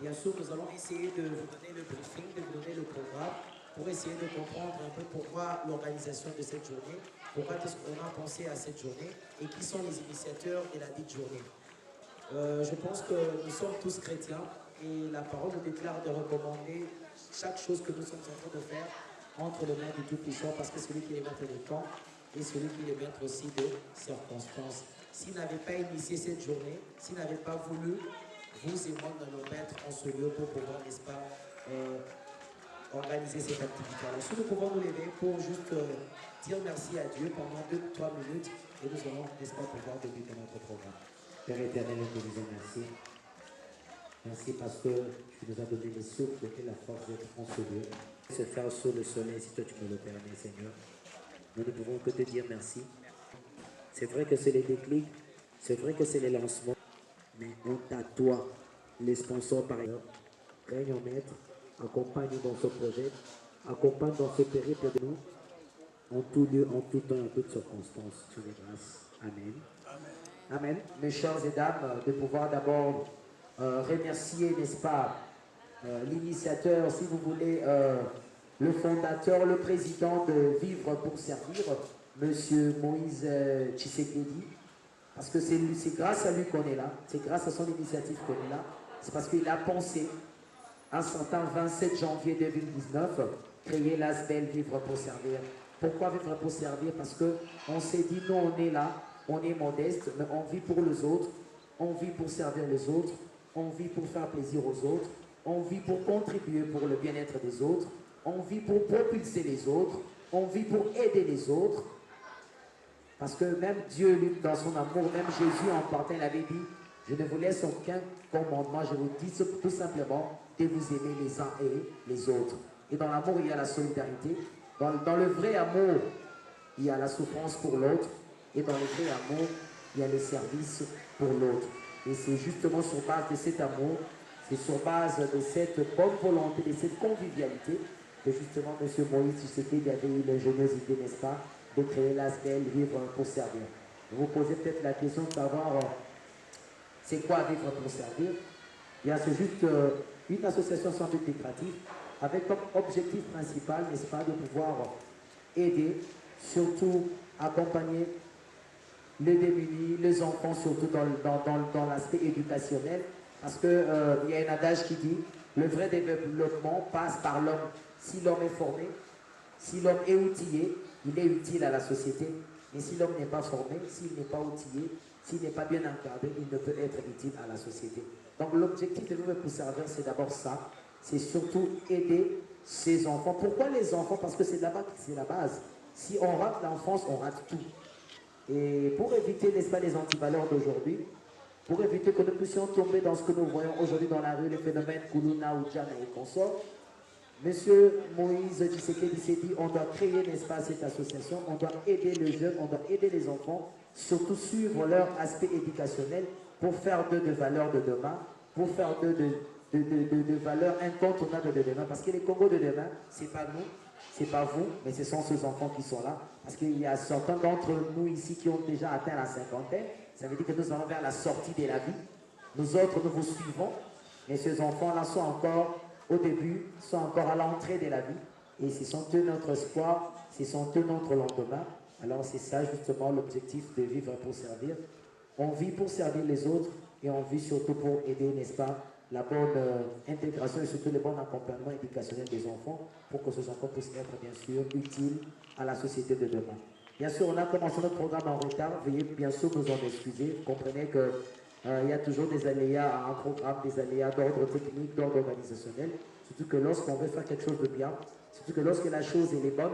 bien sûr, nous allons essayer de vous donner le briefing, de vous donner le programme pour essayer de comprendre un peu pourquoi l'organisation de cette journée, pourquoi est-ce qu'on a pensé à cette journée et qui sont les initiateurs de la dite journée. Je pense que nous sommes tous chrétiens et la parole nous déclare de recommander chaque chose que nous sommes en train de faire entre les mains du Tout-Puissant, parce que c'est lui qui est maître des temps et celui qui est maître aussi de circonstances. S'il n'avait pas initié cette journée, s'il n'avait pas voulu vous et moi nous mettre en ce lieu pour pouvoir, n'est-ce pas, organiser cette activité. Alors, si nous pouvons nous lever pour juste dire merci à Dieu pendant 2-3 minutes et nous allons, n'est-ce pas, pouvoir débuter notre programme. Père éternel, nous te disons merci. Merci parce que tu nous as donné le souffle et la force d'être en ce lieu. Se faire sous le soleil, si toi tu me le permets, Seigneur. Nous ne pouvons que te dire merci. C'est vrai que c'est les déclics, c'est vrai que c'est les lancements, mais on à toi, les sponsors par ailleurs. Règne en maître, accompagne dans ce projet, accompagne dans ce périple de nous, en tout lieu, en tout temps, en toutes circonstances. Sur les grâces. Amen. Amen. Mes chers et dames, de pouvoir d'abord remercier, n'est-ce pas, l'initiateur, si vous voulez, le fondateur, le président de Vivre pour Servir, Monsieur Moïse Tshisekedi, parce que c'est grâce à lui qu'on est là, c'est grâce à son initiative qu'on est là, c'est parce qu'il a pensé, un certain 27 janvier 2019, créer l'ASBEL Vivre pour Servir. Pourquoi Vivre pour Servir? Parce qu'on s'est dit, nous on est là, on est modeste, mais on vit pour les autres, on vit pour servir les autres, on vit pour faire plaisir aux autres, on vit pour contribuer pour le bien-être des autres, on vit pour propulser les autres, on vit pour aider les autres. Parce que même Dieu, lui, dans son amour, même Jésus en partant, il avait dit, je ne vous laisse aucun commandement, je vous dis tout simplement de vous aimer les uns et les autres. Et dans l'amour, il y a la solidarité. Dans le vrai amour, il y a la souffrance pour l'autre. Et dans le vrai amour, il y a le service pour l'autre. Et c'est justement sur base de cet amour, c'est sur base de cette bonne volonté, de cette convivialité, que justement M. Moïse Tshisekedi avait eu l'ingéniosité, n'est-ce pas, de créer l'ASBEL Vivre pour Servir. Vous vous posez peut-être la question de savoir c'est quoi Vivre pour Servir? Bien, c'est juste une association sans but lucratif avec comme objectif principal, n'est-ce pas, de pouvoir aider, surtout accompagner les démunis, les enfants, surtout dans l'aspect éducationnel, parce qu'il y a un adage qui dit le vrai développement passe par l'homme. Si l'homme est formé, si l'homme est outillé, il est utile à la société. Mais si l'homme n'est pas formé, s'il n'est pas outillé, s'il n'est pas bien encadré, il ne peut être utile à la société. Donc l'objectif de Vivre pour Servir, c'est d'abord ça, c'est surtout aider ces enfants. Pourquoi les enfants? Parce que c'est là-bas que c'est la base. Si on rate l'enfance, on rate tout. Et pour éviter, n'est-ce pas, les antivaleurs d'aujourd'hui, pour éviter que nous puissions tomber dans ce que nous voyons aujourd'hui dans la rue, les phénomènes Kuluna, Ujana et consorts, Monsieur Moïse Tshisekedi s'est dit, on doit créer, n'est-ce pas, cette association, on doit aider les jeunes, on doit aider les enfants, surtout suivre leur aspect éducationnel pour faire d'eux de valeurs de demain, pour faire d'eux de valeurs incontournables de demain. Parce que les Congos de demain, c'est pas nous, c'est pas vous, mais ce sont ces enfants qui sont là. Parce qu'il y a certains d'entre nous ici qui ont déjà atteint la cinquantaine. Ça veut dire que nous allons vers la sortie de la vie. Nous autres, nous vous suivons. Mais ces enfants-là sont encore au début, sont encore à l'entrée de la vie. Et ce sont eux notre espoir, ce sont eux notre lendemain. Alors c'est ça justement l'objectif de Vivre pour Servir. On vit pour servir les autres et on vit surtout pour aider, n'est-ce pas, la bonne intégration et surtout le bon accompagnement éducationnel des enfants pour que ces enfants puissent être bien sûr utiles à la société de demain. Bien sûr, on a commencé notre programme en retard. Veuillez bien sûr nous en excuser. Comprenez que il y a toujours des aléas à un programme, des aléas d'ordre technique, d'ordre organisationnel. Surtout que lorsqu'on veut faire quelque chose de bien, surtout que lorsque la chose est bonne,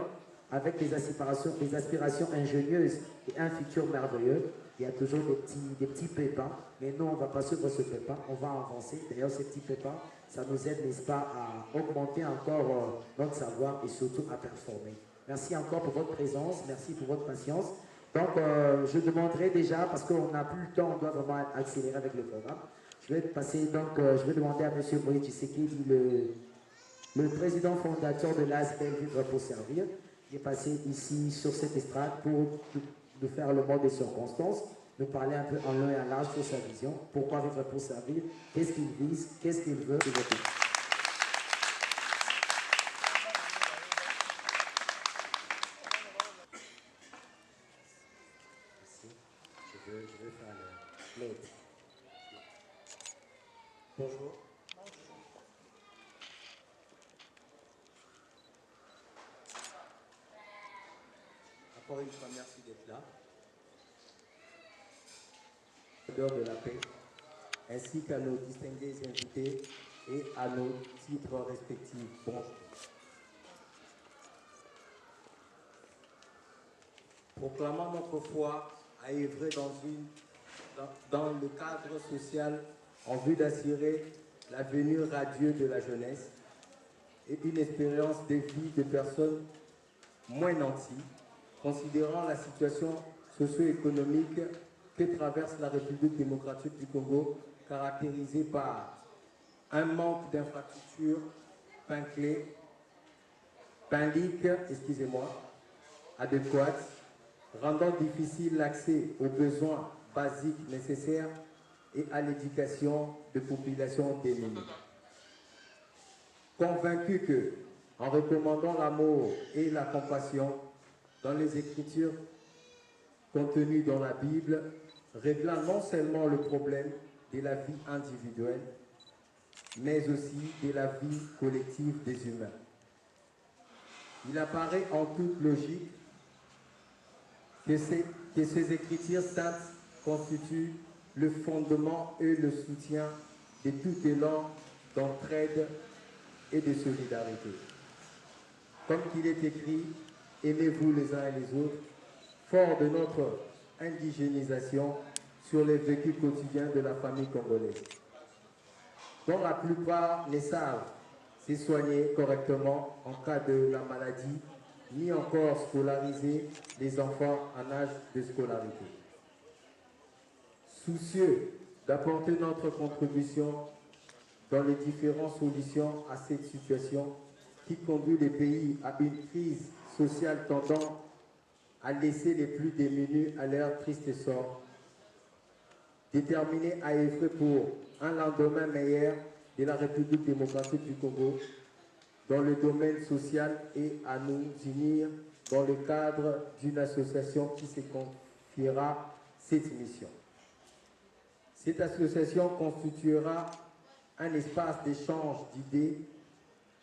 avec des aspirations ingénieuses et un futur merveilleux, il y a toujours des petits pépins. Mais nous, on ne va pas suivre ce pépin, on va avancer. D'ailleurs, ces petits pépins, ça nous aide, n'est-ce pas, à augmenter encore notre savoir et surtout à performer. Merci encore pour votre présence, merci pour votre patience. Donc, je demanderai déjà, parce qu'on n'a plus le temps, on doit vraiment accélérer avec le programme. Je vais passer, donc, je vais demander à M. Moïse Tshisekedi, le président fondateur de l'ASBEL Vivre pour Servir, qui est passé ici sur cette estrade pour nous faire le mot des circonstances. nous parler un peu en long et en large sur sa vision, pourquoi vivre pour servir, qu'est-ce qu'il vise, qu'est-ce qu'il veut développer. Je veux faire l'autre. Bonjour. Encore une fois, merci d'être là. De la paix, ainsi qu'à nos distingués invités et à nos titres respectifs. Bonjour. Proclamant notre foi à œuvrer dans le cadre social en vue d'assurer l'avenir radieux de la jeunesse et une expérience de vie de personnes moins nanties, considérant la situation socio-économique que traverse la République démocratique du Congo, caractérisée par un manque d'infrastructures adéquates, rendant difficile l'accès aux besoins basiques nécessaires et à l'éducation de populations démunies. Convaincu que, en recommandant l'amour et la compassion dans les Écritures contenues dans la Bible, réglant non seulement le problème de la vie individuelle, mais aussi de la vie collective des humains. Il apparaît en toute logique que ces Écritures saintes constituent le fondement et le soutien de tout élan d'entraide et de solidarité. Comme il est écrit, aimez-vous les uns et les autres, fort de notre indigénisation sur les vécus quotidiens de la famille congolaise, dont la plupart ne savent se soigner correctement en cas de la maladie, ni encore scolariser les enfants en âge de scolarité. Soucieux d'apporter notre contribution dans les différentes solutions à cette situation qui conduit les pays à une crise sociale tendant à laisser les plus démunis à leur triste sort, déterminé à œuvrer pour un lendemain meilleur de la République démocratique du Congo dans le domaine social et à nous unir dans le cadre d'une association qui se confiera cette mission. Cette association constituera un espace d'échange d'idées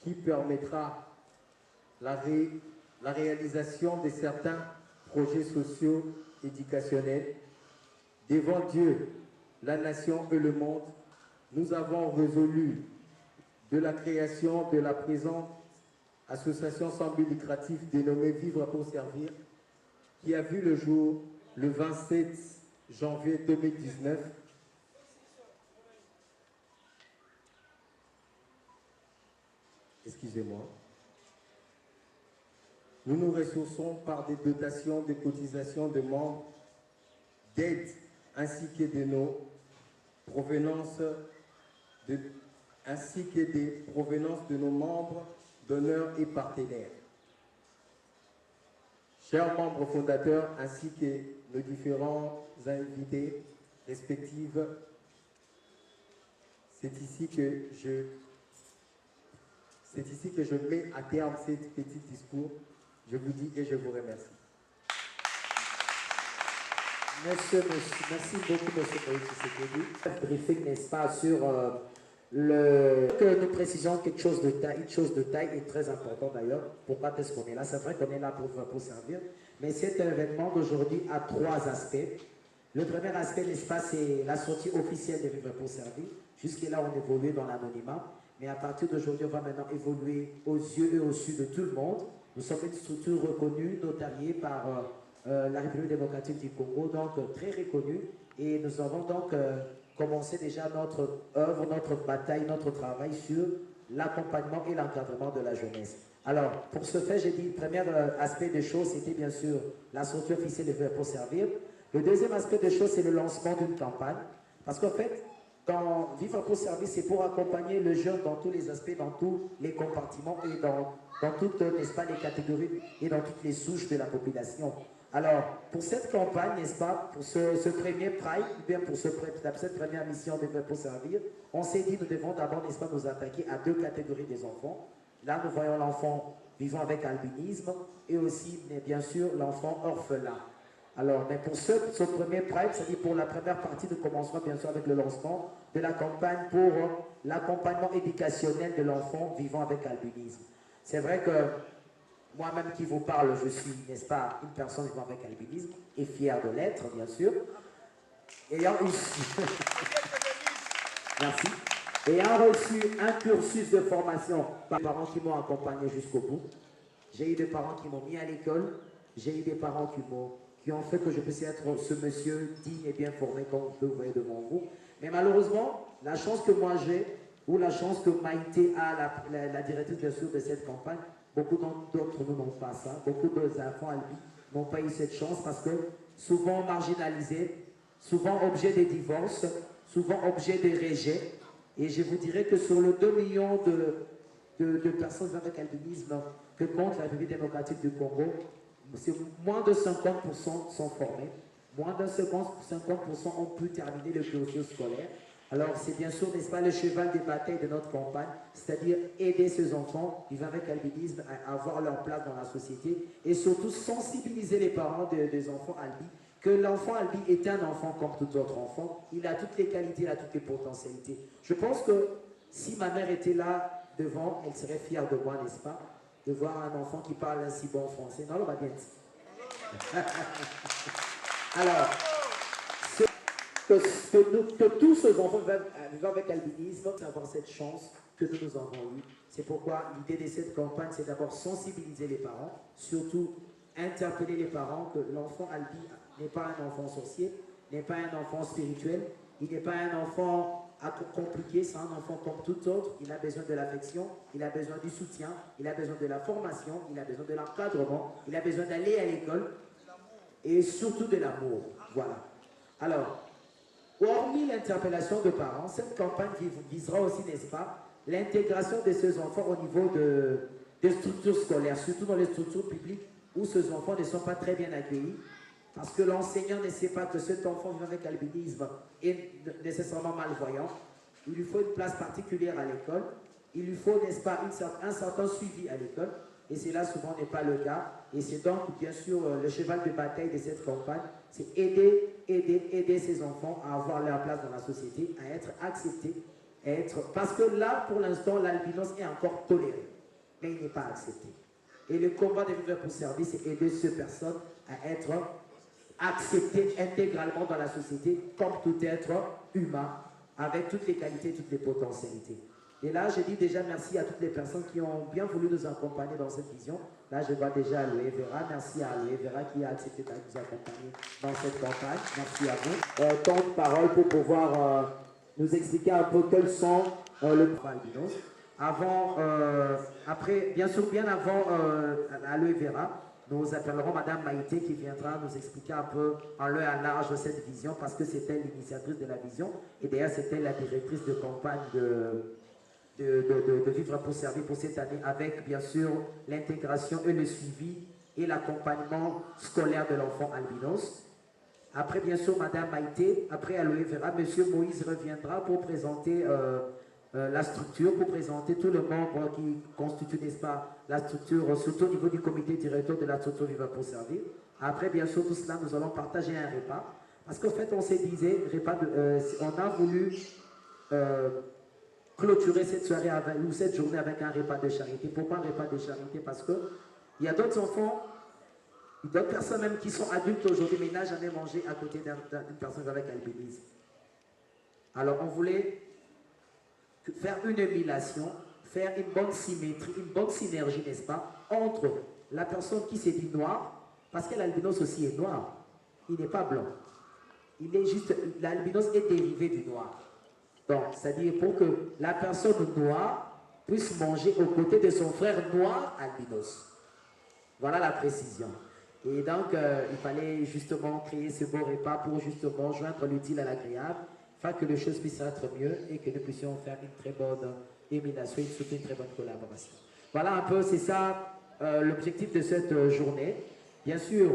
qui permettra la réalisation de certains projets sociaux éducationnels. Devant Dieu, la nation et le monde, nous avons résolu de la création de la présente association sans but lucratif dénommée Vivre pour servir, qui a vu le jour le 27 janvier 2019. Excusez-moi. Nous nous ressourçons par des dotations de cotisations de membres, d'aides ainsi que de nos provenances ainsi que des provenances de nos membres, donneurs et partenaires. Chers membres fondateurs ainsi que nos différents invités respectifs, c'est ici que je mets à terme ce petit discours. Je vous dis et je vous remercie. Merci beaucoup, M. Tshisekedi. Briefing, n'est-ce pas, sur que nous précisons quelque chose de taille, une chose de taille est très important d'ailleurs. Pourquoi est-ce qu'on est là? C'est vrai qu'on est là pour servir, mais cet événement d'aujourd'hui a trois aspects. Le premier aspect, n'est-ce pas, c'est la sortie officielle de Vivre pour servir. Jusque-là, on évoluait dans l'anonymat, mais à partir d'aujourd'hui, on va maintenant évoluer aux yeux et au su de tout le monde. Nous sommes une structure reconnue, notariée par la République démocratique du Congo, donc très reconnue, et nous avons donc commencé déjà notre œuvre, notre bataille, notre travail sur l'accompagnement et l'encadrement de la jeunesse. Alors, pour ce faire, j'ai dit, le premier aspect des choses, c'était bien sûr la sortie officielle de Vivre pour servir. Le deuxième aspect des choses, c'est le lancement d'une campagne, parce qu'en fait, dans Vivre pour servir, c'est pour accompagner le jeune dans tous les aspects, dans tous les compartiments et dans toutes, n'est-ce pas, les catégories et dans toutes les souches de la population. Alors, pour cette campagne, n'est-ce pas, pour ce premier Pride, ou bien pour cette première mission de pour servir, on s'est dit nous devons d'abord, n'est-ce pas, nous attaquer à deux catégories des enfants. Là, nous voyons l'enfant vivant avec albinisme et aussi, mais bien sûr, l'enfant orphelin. Alors, mais pour ce premier Pride, c'est-à-dire pour la première partie, nous commencerons bien sûr avec le lancement de la campagne pour l'accompagnement éducationnel de l'enfant vivant avec albinisme. C'est vrai que moi-même qui vous parle, je suis, n'est-ce pas, une personne vivant avec albinisme et fière de l'être, bien sûr. Ayant reçu... Merci. Ayant reçu un cursus de formation par les parents qui m'ont accompagné jusqu'au bout, j'ai eu des parents qui m'ont mis à l'école, j'ai eu des parents qui ont fait que je puisse être ce monsieur digne et bien formé comme vous voyez devant vous. Mais malheureusement, la chance que moi j'ai, ou la chance que Maïté a, la directrice bien sûr de cette campagne, beaucoup d'entre nous n'ont pas ça. Beaucoup d'enfants albi n'ont pas eu cette chance parce que souvent marginalisés, souvent objet des divorces, souvent objet des rejets. Et je vous dirais que sur le 2 millions de personnes avec albinisme que compte la République démocratique du Congo, moins de 50% sont formés, moins de 50% ont pu terminer le cursus scolaire. Alors c'est bien sûr, n'est-ce pas, le cheval des batailles de notre campagne, c'est-à-dire aider ces enfants vivant avec albinisme à avoir leur place dans la société et surtout sensibiliser les parents des enfants albi que l'enfant albi est un enfant comme tout autre enfant, il a toutes les qualités, il a toutes les potentialités. Je pense que si ma mère était là devant, elle serait fière de moi, n'est-ce pas, de voir un enfant qui parle un si bon français. Non, on va bien dire. Alors, que tous ces enfants vivant avec albinisme avoir cette chance que nous avons eue. C'est pourquoi l'idée de cette campagne, c'est d'abord sensibiliser les parents, surtout interpeller les parents que l'enfant albi n'est pas un enfant sorcier, n'est pas un enfant spirituel, il n'est pas un enfant compliqué, c'est un enfant comme tout autre, il a besoin de l'affection, il a besoin du soutien, il a besoin de la formation, il a besoin de l'encadrement, il a besoin d'aller à l'école et surtout de l'amour. Voilà. Alors, hormis l'interpellation de parents, cette campagne visera aussi, n'est-ce pas, l'intégration de ces enfants au niveau des structures scolaires, surtout dans les structures publiques où ces enfants ne sont pas très bien accueillis, parce que l'enseignant ne sait pas que cet enfant vivant avec albinisme est nécessairement malvoyant. Il lui faut une place particulière à l'école, il lui faut, n'est-ce pas, un certain suivi à l'école, et cela souvent n'est pas le cas. Et c'est donc, bien sûr, le cheval de bataille de cette campagne, c'est aider ces enfants à avoir leur place dans la société, à être acceptés, parce que là, pour l'instant, l'albinos est encore toléré, mais il n'est pas accepté. Et le combat des vivre pour servir, c'est aider ces personnes à être acceptées intégralement dans la société comme tout être humain, avec toutes les qualités, toutes les potentialités. Et là, je dis déjà merci à toutes les personnes qui ont bien voulu nous accompagner dans cette vision. Là, je vois déjà Aloe Vera. Merci à Aloe Vera qui a accepté de nous accompagner dans cette campagne. Merci à vous. Tant de paroles pour pouvoir nous expliquer un peu quels sont le albinos. Avant, après, bien sûr, bien avant Aloe Vera, nous appellerons Madame Maïté qui viendra nous expliquer un peu en long et en large cette vision parce que c'était l'initiatrice de la vision et d'ailleurs c'était la directrice de campagne de Vivre pour servir pour cette année avec bien sûr l'intégration et le suivi et l'accompagnement scolaire de l'enfant albinos. Après bien sûr Madame Maïté, après Aloe Vera, Monsieur Moïse reviendra pour présenter la structure, pour présenter tous les membres qui constituent, n'est-ce pas, la structure, surtout au niveau du comité directeur de la structure Vivre pour servir. Après bien sûr tout cela, nous allons partager un repas parce qu'en fait on s'est dit, on a voulu clôturer cette soirée ou cette journée avec un repas de charité. Pourquoi un repas de charité? Parce que il y a d'autres enfants, d'autres personnes même qui sont adultes aujourd'hui, mais n'ont jamais mangé à côté d'une personne avec albinisme. Alors on voulait faire une émulation, faire une bonne symétrie, une bonne synergie, n'est-ce pas, entre la personne qui s'est dit noire, parce que l'albinos aussi est noir, il n'est pas blanc. Il est juste, l'albinos est dérivé du noir. Donc, c'est-à-dire pour que la personne noire puisse manger aux côtés de son frère noir albinos. Voilà la précision. Et donc, il fallait justement créer ce beau repas pour justement joindre l'utile à l'agréable, afin que les choses puissent être mieux et que nous puissions faire une très bonne émulation et surtout une très bonne collaboration. Voilà un peu, c'est ça l'objectif de cette journée. Bien sûr,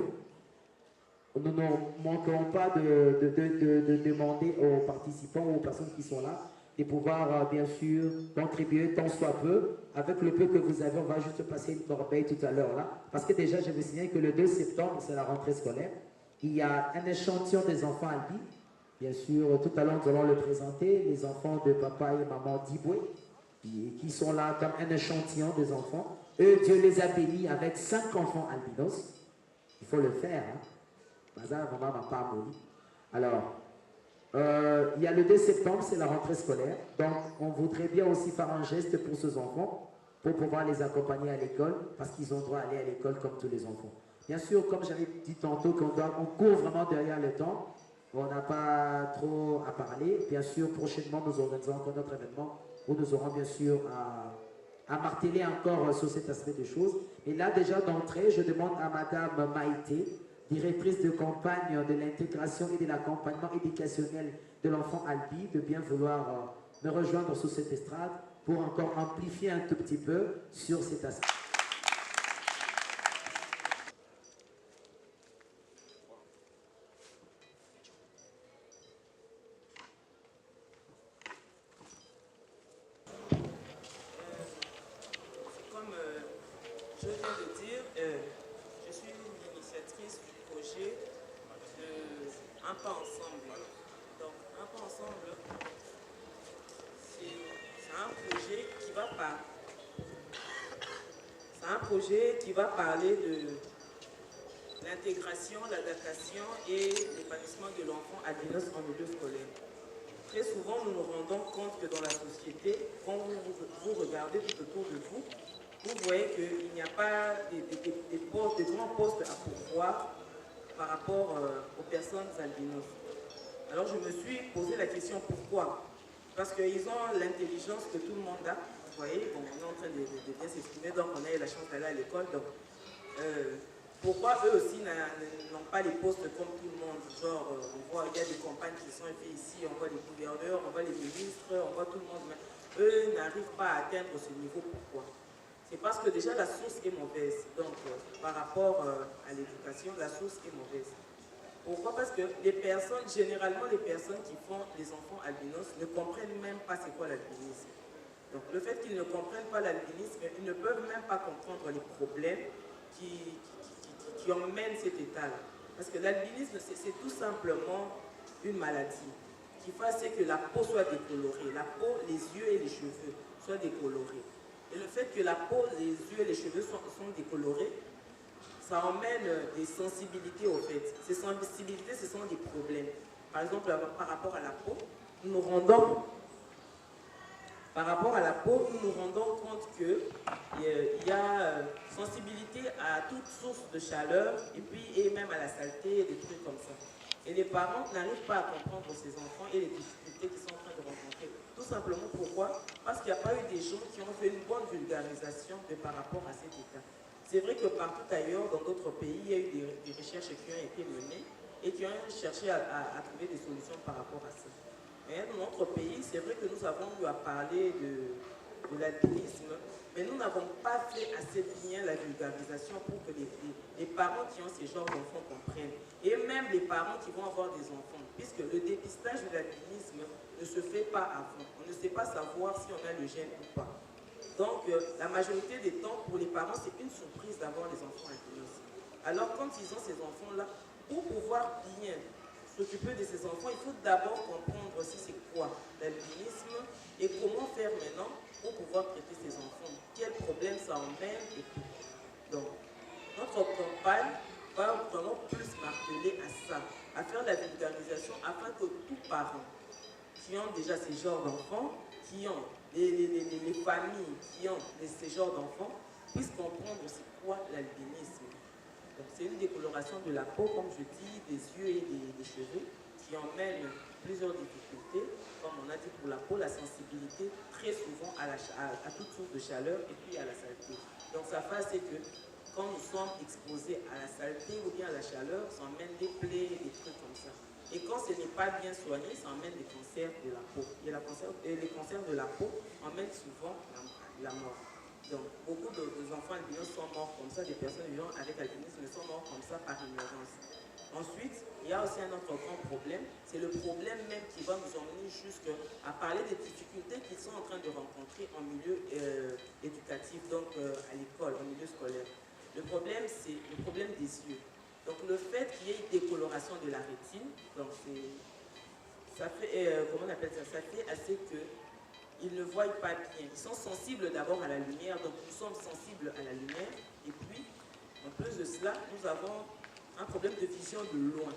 nous ne manquerons pas de demander aux participants ou aux personnes qui sont là de pouvoir, bien sûr, contribuer tant soit peu. Avec le peu que vous avez, on va juste passer une corbeille tout à l'heure là. Parce que déjà, je me souviens que le 2 septembre, c'est la rentrée scolaire. Il y a un échantillon des enfants Albi. Bien sûr, tout à l'heure, nous allons le présenter. Les enfants de papa et maman Diboué, qui sont là comme un échantillon des enfants. Eux, Dieu les a bénis avec 5 enfants albinos. Il faut le faire. Hein. Bazar, maman m'a pas mourir. Alors, il y a le 2 septembre, c'est la rentrée scolaire. Donc, on voudrait bien aussi faire un geste pour ces enfants, pour pouvoir les accompagner à l'école, parce qu'ils ont droit à aller à l'école comme tous les enfants. Bien sûr, comme j'avais dit tantôt, on court vraiment derrière le temps. On n'a pas trop à parler. Bien sûr, prochainement, nous organisons encore notre événement où nous aurons bien sûr à marteler encore sur cet aspect de choses. Et là, déjà d'entrée, je demande à Madame Maïté, directrice de campagne de l'intégration et de l'accompagnement éducationnel de l'enfant Albi, de bien vouloir me rejoindre sur cette estrade pour encore amplifier un tout petit peu sur cet aspect. Comme je viens de dire, je suis l'initiatrice du projet de Un pas ensemble. Donc, Un pas ensemble, c'est un projet qui va parler de l'intégration, l'adaptation et l'épanouissement de l'enfant albinos en milieu scolaire. Très souvent, nous nous rendons compte que dans la société, quand vous regardez tout autour de vous, vous voyez qu'il n'y a pas de grands postes à pourvoir par rapport aux personnes albinos. Alors je me suis posé la question pourquoi? Parce qu'ils ont l'intelligence que tout le monde a. Vous voyez, bon, on est en train de bien s'exprimer, donc on a eu la chance d'aller à l'école. Donc, pourquoi eux aussi n'ont pas les postes comme tout le monde? Genre, on voit, il y a des campagnes qui sont faites ici, on voit les gouverneurs, on voit les ministres, on voit tout le monde. Mais eux n'arrivent pas à atteindre ce niveau. Pourquoi? C'est parce que déjà la source est mauvaise. Donc, par rapport à l'éducation, la source est mauvaise. Pourquoi? Parce que généralement les personnes qui font les enfants albinos ne comprennent même pas c'est quoi l'albinisme. Donc le fait qu'ils ne comprennent pas l'albinisme, ils ne peuvent même pas comprendre les problèmes qui emmènent cet état-là. Parce que l'albinisme, c'est tout simplement une maladie qui fait que la peau soit décolorée. La peau, les yeux et les cheveux soient décolorés. Et le fait que la peau, les yeux et les cheveux sont décolorés, ça emmène des sensibilités au fait. Ces sensibilités, ce sont des problèmes. Par exemple, par rapport à la peau, nous nous rendons compte qu'il y a sensibilité à toute source de chaleur et même à la saleté, des trucs comme ça. Et les parents n'arrivent pas à comprendre ces enfants et les difficultés qu'ils sont en train de rencontrer. Tout simplement pourquoi? Parce qu'il n'y a pas eu des gens qui ont fait une bonne vulgarisation par rapport à cet état. C'est vrai que partout ailleurs, dans d'autres pays, il y a eu des recherches qui ont été menées et qui ont cherché à trouver des solutions par rapport à ça. Mais dans notre pays, c'est vrai que nous avons eu à parler de l'albinisme, mais nous n'avons pas fait assez bien la vulgarisation pour que les parents qui ont ces genres d'enfants comprennent. Et même les parents qui vont avoir des enfants, puisque le dépistage de l'albinisme ne se fait pas avant. On ne sait pas savoir si on a le gène ou pas. Donc, la majorité des temps, pour les parents, c'est une surprise d'avoir des enfants albinos. Alors, quand ils ont ces enfants-là, pour pouvoir bien s'occuper de ces enfants, il faut d'abord comprendre aussi c'est quoi l'albinisme et comment faire maintenant pour pouvoir traiter ces enfants. Quels problèmes ça emmène et tout. Donc, notre campagne va vraiment plus marteler à ça, à faire la vulgarisation afin que tous parents qui ont déjà ces genres d'enfants, qui ont les familles qui ont ces genres d'enfants, puissent comprendre c'est quoi l'albinisme. Donc c'est une décoloration de la peau, comme je dis, des yeux et des cheveux, qui emmène plusieurs difficultés, comme on a dit pour la peau, la sensibilité très souvent à toute source de chaleur et puis à la saleté. Donc ça fait que quand nous sommes exposés à la saleté ou bien à la chaleur, ça emmène des plaies, des trucs comme ça. Et quand ce n'est pas bien soigné, ça emmène des cancers de la peau. Et les cancers de la peau emmènent souvent la mort. Donc, beaucoup d'enfants albinos sont morts comme ça, des personnes vivant avec albinisme sont morts comme ça par ignorance. Ensuite, il y a aussi un autre grand problème, c'est le problème même qui va nous emmener jusqu'à parler des difficultés qu'ils sont en train de rencontrer en milieu éducatif, donc à l'école, en milieu scolaire. Le problème, c'est le problème des yeux. Donc le fait qu'il y ait une décoloration de la rétine, donc ça fait, comment on appelle ça, ça fait assez qu'ils ne voient pas bien. Ils sont sensibles d'abord à la lumière, donc nous sommes sensibles à la lumière, et puis, en plus de cela, nous avons un problème de vision de loin.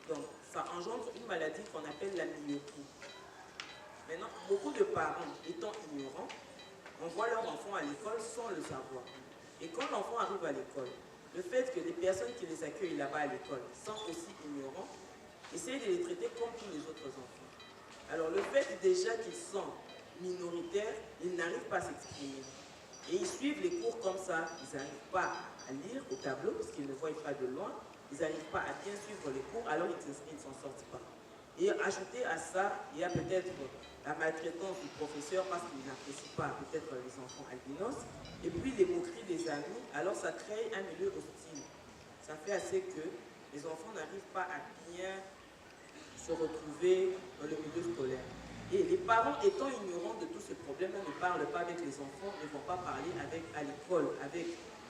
Donc, ça engendre une maladie qu'on appelle la myopie. Maintenant, beaucoup de parents, étant ignorants, envoient leur enfant à l'école sans le savoir. Et quand l'enfant arrive à l'école, le fait que les personnes qui les accueillent là-bas à l'école sont aussi ignorants, essayent de les traiter comme tous les autres enfants. Alors, le fait déjà qu'ils sont minoritaires, ils n'arrivent pas à s'exprimer. Et ils suivent les cours comme ça, ils n'arrivent pas à lire au tableau parce qu'ils ne voient pas de loin, ils n'arrivent pas à bien suivre les cours, alors ils ne s'en sortent pas. Et ajouté à ça, il y a peut-être la maltraitance du professeur parce qu'il n'apprécie pas peut-être les enfants albinos, et puis les moqueries des amis, alors ça crée un milieu hostile. Ça fait assez que les enfants n'arrivent pas à bien se retrouver dans le milieu scolaire. Et les parents étant ignorants de tous ces problèmes, ne parlent pas avec les enfants, ne vont pas parler à l'école, avec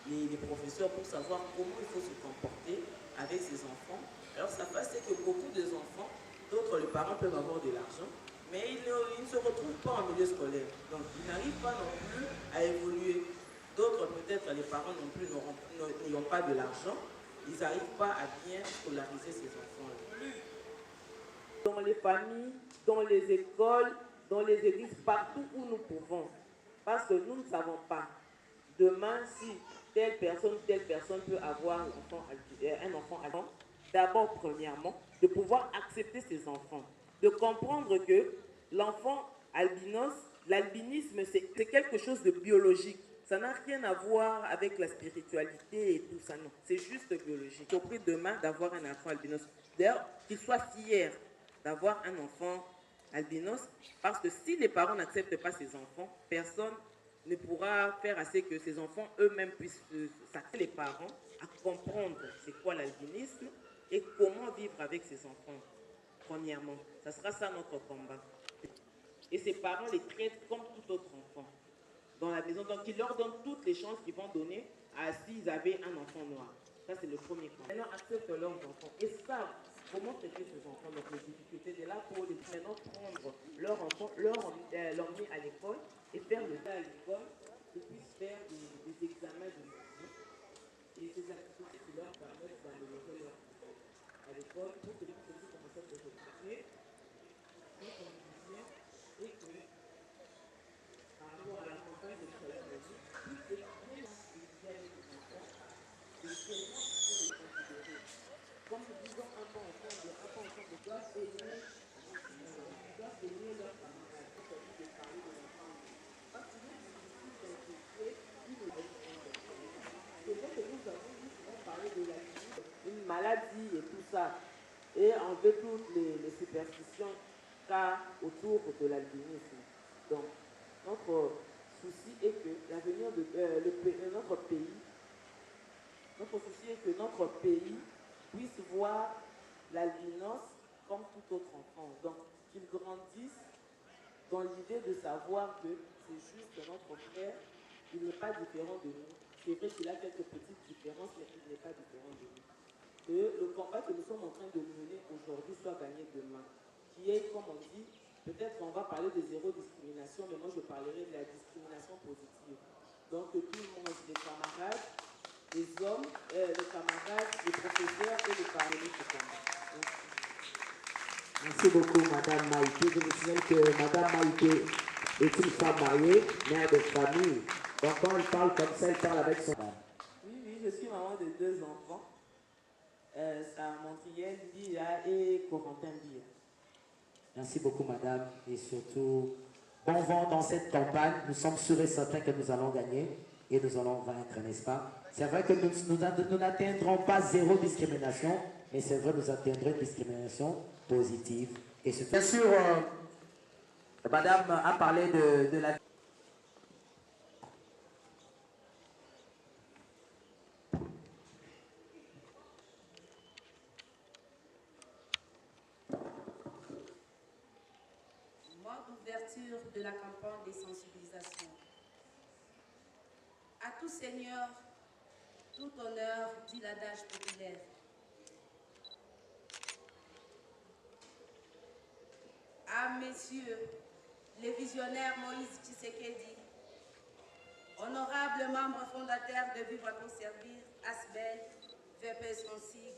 les professeurs pour savoir comment il faut se comporter avec ces enfants. Alors ça fait que beaucoup des enfants, d'autres les parents peuvent avoir de l'argent, mais ils ne se retrouvent pas en milieu scolaire. Donc ils n'arrivent pas non plus à évoluer. D'autres peut-être les parents non plus n'ayant pas de l'argent, ils n'arrivent pas à bien scolariser ces enfants-là. Dans les familles, dans les écoles, dans les églises, partout où nous pouvons. Parce que nous ne savons pas. Demain, si telle personne peut avoir un enfant albinos, d'abord, premièrement, de pouvoir accepter ses enfants. De comprendre que l'enfant albinos, l'albinisme, c'est quelque chose de biologique. Ça n'a rien à voir avec la spiritualité et tout ça, non. C'est juste biologique. J'ai compris demain d'avoir un enfant albinos. D'ailleurs, qu'il soit fier d'avoir un enfant albinos, parce que si les parents n'acceptent pas ces enfants, personne ne pourra faire assez que ces enfants eux-mêmes puissent s'accepter les parents à comprendre c'est quoi l'albinisme et comment vivre avec ces enfants. Premièrement, ça sera ça notre combat. Et ces parents les traitent comme tout autre enfant dans la maison. Donc, ils leur donnent toutes les chances qu'ils vont donner à s'ils avaient un enfant noir. Ça, c'est le premier point. Maintenant, acceptent leurs enfants et savent comment traiter ces enfants. Donc, les difficultés de là pour les maintenant prendre leur enfant, l'emmener à l'école et faire le cas à l'école, qu'ils puissent faire des examens de médecine. Et ces activités qui leur permettent d'améliorer leur vie à l'école pour que les petits commencent à se retrouver. Et que par rapport à la campagne de psychologie, toutes les problèmes avec les enfants, et comment il faut les considérer. Comme nous disons un peu ensemble, doivent aimer leurs camarades. Il s'agit de parler de l'enfant. Parce qu'il est difficile d'intégrer une éducation. C'est vrai que nous avons dit souvent parler de la vie, une maladie et tout ça, et enlever toutes les superstitions qu'a autour de l'albinisme. Donc, notre souci est que l'avenir de notre pays, notre souci est que notre pays puisse voir l'albinos comme tout autre enfant. Donc, qu'ils grandissent dans l'idée de savoir que c'est juste notre frère, il n'est pas différent de nous. C'est vrai qu'il a quelques petites différences, mais il n'est pas différent de nous. Que le combat que nous sommes en train de mener aujourd'hui soit gagné demain. Qui est, comme on dit, peut-être qu'on va parler de zéro discrimination, mais moi je parlerai de la discrimination positive. Donc que tout le monde, les camarades, les hommes, les camarades, les professeurs et les parents se combattent. Merci beaucoup, Madame Maïté. Je vous signale que Madame Maïté est une femme mariée, mère de famille. Donc quand elle parle comme ça, elle parle avec son âme. Oui, je suis maman de 2 enfants. Montriel Bia et Corentin Bia. Merci beaucoup, Madame. Et surtout, bon vent dans cette campagne. Nous sommes sûrs et certains que nous allons gagner et nous allons vaincre, n'est-ce pas? C'est vrai que nous n'atteindrons pas zéro discrimination, mais c'est vrai que nous atteindrons une discrimination positive. Et surtout, bien sûr, Madame a parlé de la... d'ouverture de la campagne des sensibilisations. À tout seigneur, tout honneur, dit l'adage populaire. À messieurs les visionnaires Moïse Tshisekedi, honorables membres fondateurs de Vivre pour Servir, ASBEL, VPS Francig,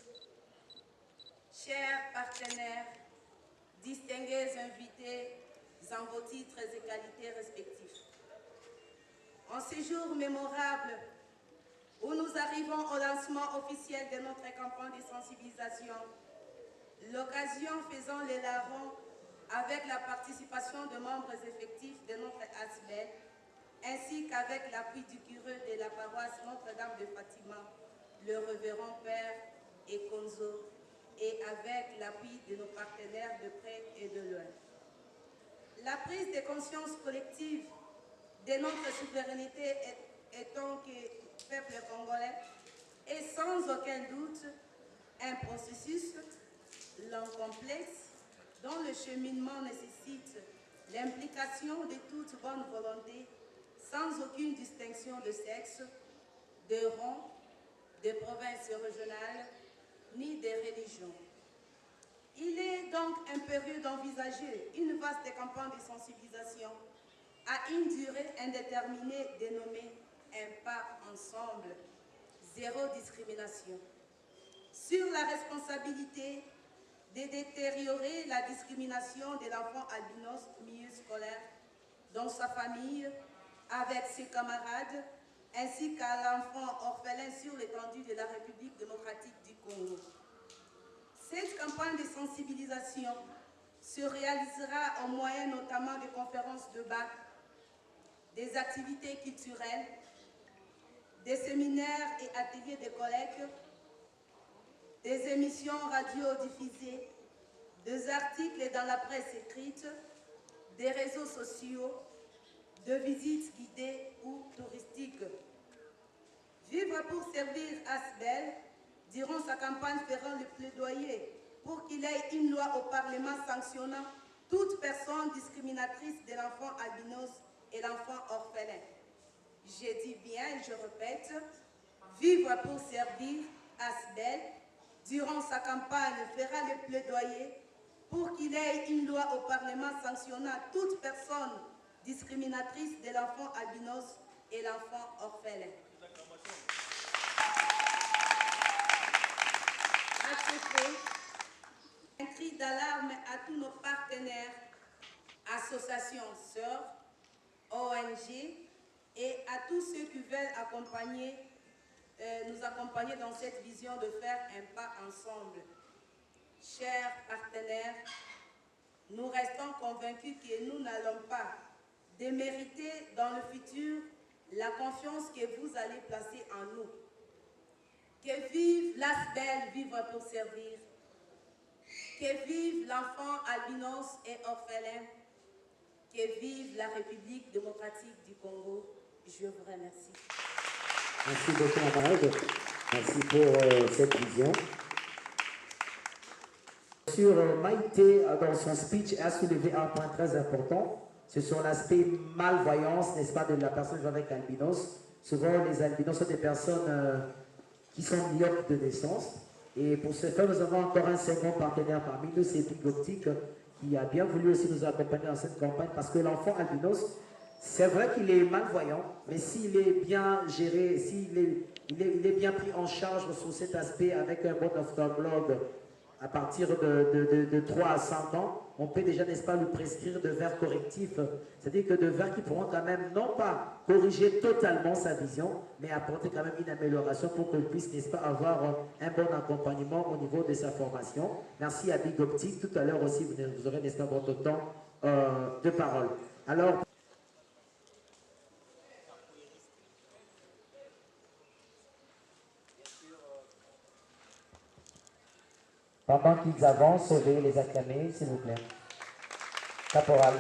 chers partenaires, distingués invités en vos titres et qualités respectifs. En ces jours mémorables où nous arrivons au lancement officiel de notre campagne de sensibilisation, l'occasion faisant les larrons avec la participation de membres effectifs de notre ASBEL, ainsi qu'avec l'appui du curé de la paroisse Notre-Dame de Fatima, le révérend Père Ekonzo, et avec l'appui de nos partenaires de près et de loin. La prise de conscience collective de notre souveraineté étant que peuple congolais est sans aucun doute un processus long complexe dont le cheminement nécessite l'implication de toute bonne volonté sans aucune distinction de sexe, de rang, de province régionale, ni de religion. Il est donc impérieux d'envisager une vaste campagne de sensibilisation à une durée indéterminée dénommée « Un pas ensemble, zéro discrimination » sur la responsabilité de détériorer la discrimination de l'enfant albinos au milieu scolaire, dans sa famille, avec ses camarades, ainsi qu'à l'enfant orphelin sur l'étendue de la République démocratique du Congo. Cette campagne de sensibilisation se réalisera au moyen notamment de conférences de bac, des activités culturelles, des séminaires et ateliers de collecte, des émissions radio diffusées, des articles dans la presse écrite, des réseaux sociaux, de visites guidées ou touristiques. Vivre pour servir ASBEL, durant sa campagne, fera le plaidoyer pour qu'il y ait une loi au Parlement sanctionnant toute personne discriminatrice de l'enfant albinos et l'enfant orphelin. Je dis bien, je répète, Vivre pour servir ASBEL, durant sa campagne, fera le plaidoyer pour qu'il y ait une loi au Parlement sanctionnant toute personne discriminatrice de l'enfant albinos et l'enfant orphelin. À ce fait, un cri d'alarme à tous nos partenaires, associations sœurs, ONG et à tous ceux qui veulent nous accompagner dans cette vision de faire un pas ensemble. Chers partenaires, nous restons convaincus que nous n'allons pas démériter dans le futur la confiance que vous allez placer en nous. Que vive l'ASBEL, vivre pour servir. Que vive l'enfant albinos et orphelin. Que vive la République démocratique du Congo. Je vous remercie. Merci beaucoup, Amad. Merci pour cette vision. Maïté, dans son speech, a soulevé un point très important. C'est sur l'aspect malvoyance, n'est-ce pas, de la personne vivant avec albinos. Souvent, les albinos sont des personnes qui sont myopes de naissance. Et pour ce faire, nous avons encore un second partenaire parmi nous, c'est Big Optic, qui a bien voulu aussi nous accompagner dans cette campagne, parce que l'enfant albinos, c'est vrai qu'il est malvoyant, mais s'il est bien géré, s'il est bien pris en charge sur cet aspect avec un bon ophtalmologue à partir de 3 à 5 ans, on peut déjà, n'est-ce pas, lui prescrire de verres correctifs, c'est-à-dire que de verres qui pourront quand même, non pas corriger totalement sa vision, mais apporter quand même une amélioration pour qu'il puisse, n'est-ce pas, avoir un bon accompagnement au niveau de sa formation. Merci à Big Optic. Tout à l'heure aussi, vous aurez, n'est-ce pas, votre temps de parole. Alors, pendant qu'ils avancent, veuillez les acclamer, s'il vous plaît. Caporal.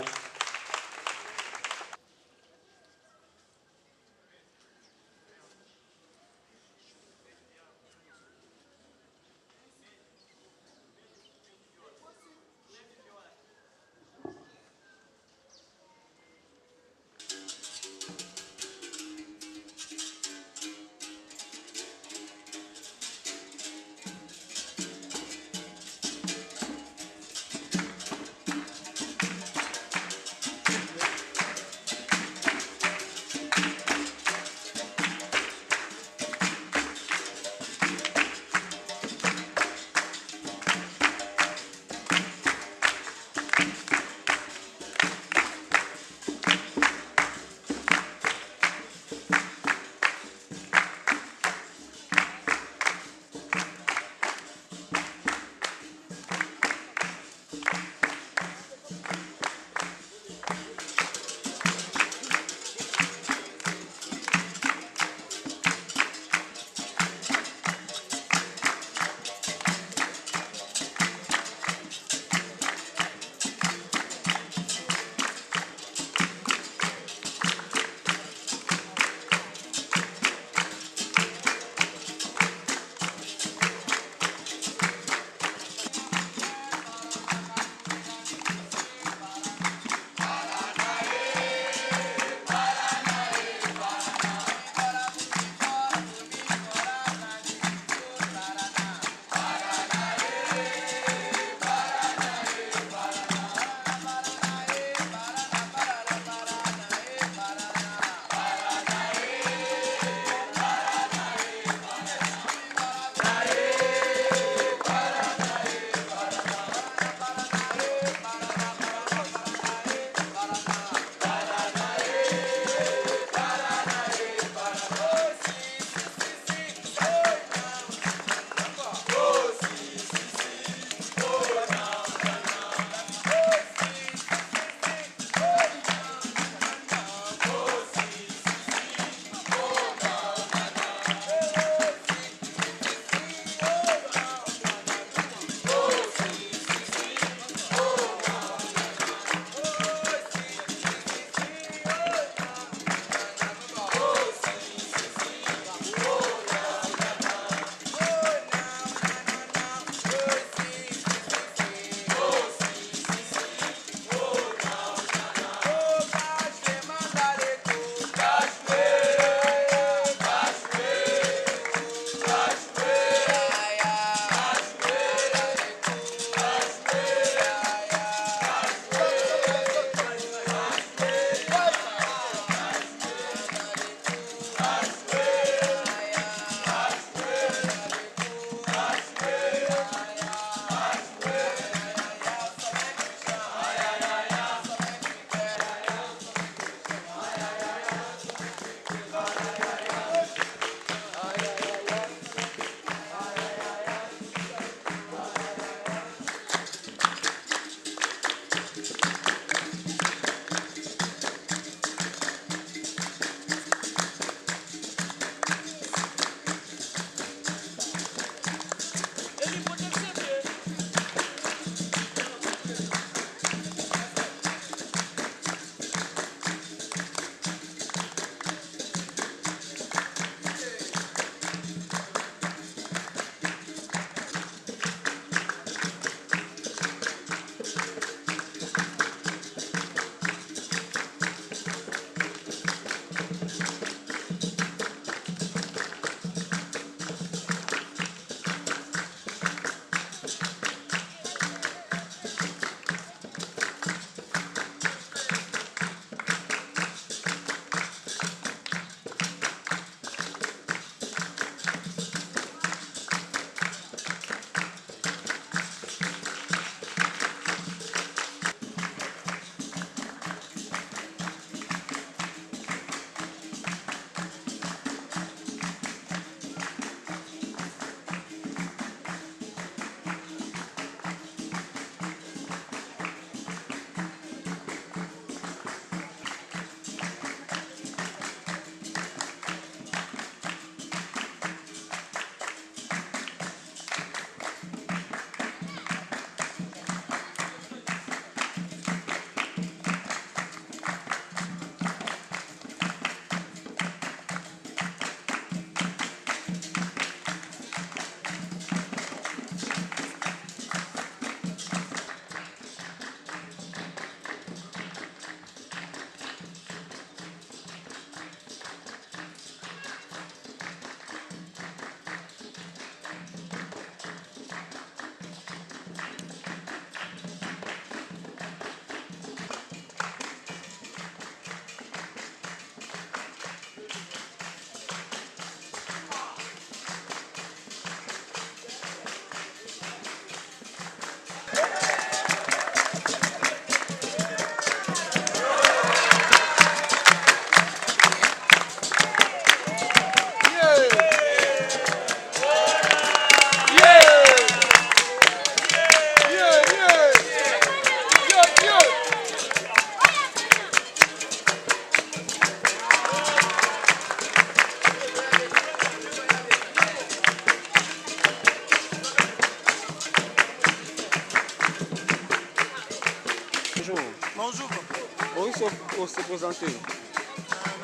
présenter.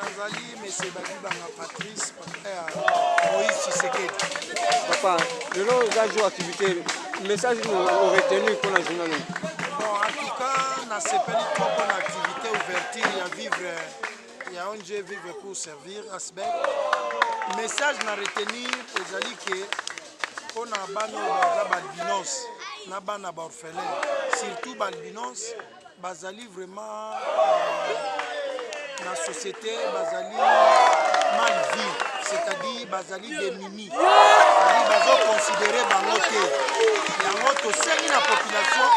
Nazali, M. Badibanga Patrice, Moïse Tshisekedi. Papa, le long des jours d'activité, le message que nous avons retenu pour la journée. Bon, en tout cas, dans ces pays, pour l'activité ouverture, il y a vivre, il y a un jeu vivre pour servir, Asbel. Le message n'a retenu, c'est que pour les albinos, les orphelins, surtout les albinos, bazali vraiment la société bazali mal vue, c'est-à-dire bazali démunis, c'est-à-dire bazo considéré bango te. Yango tosengi na population,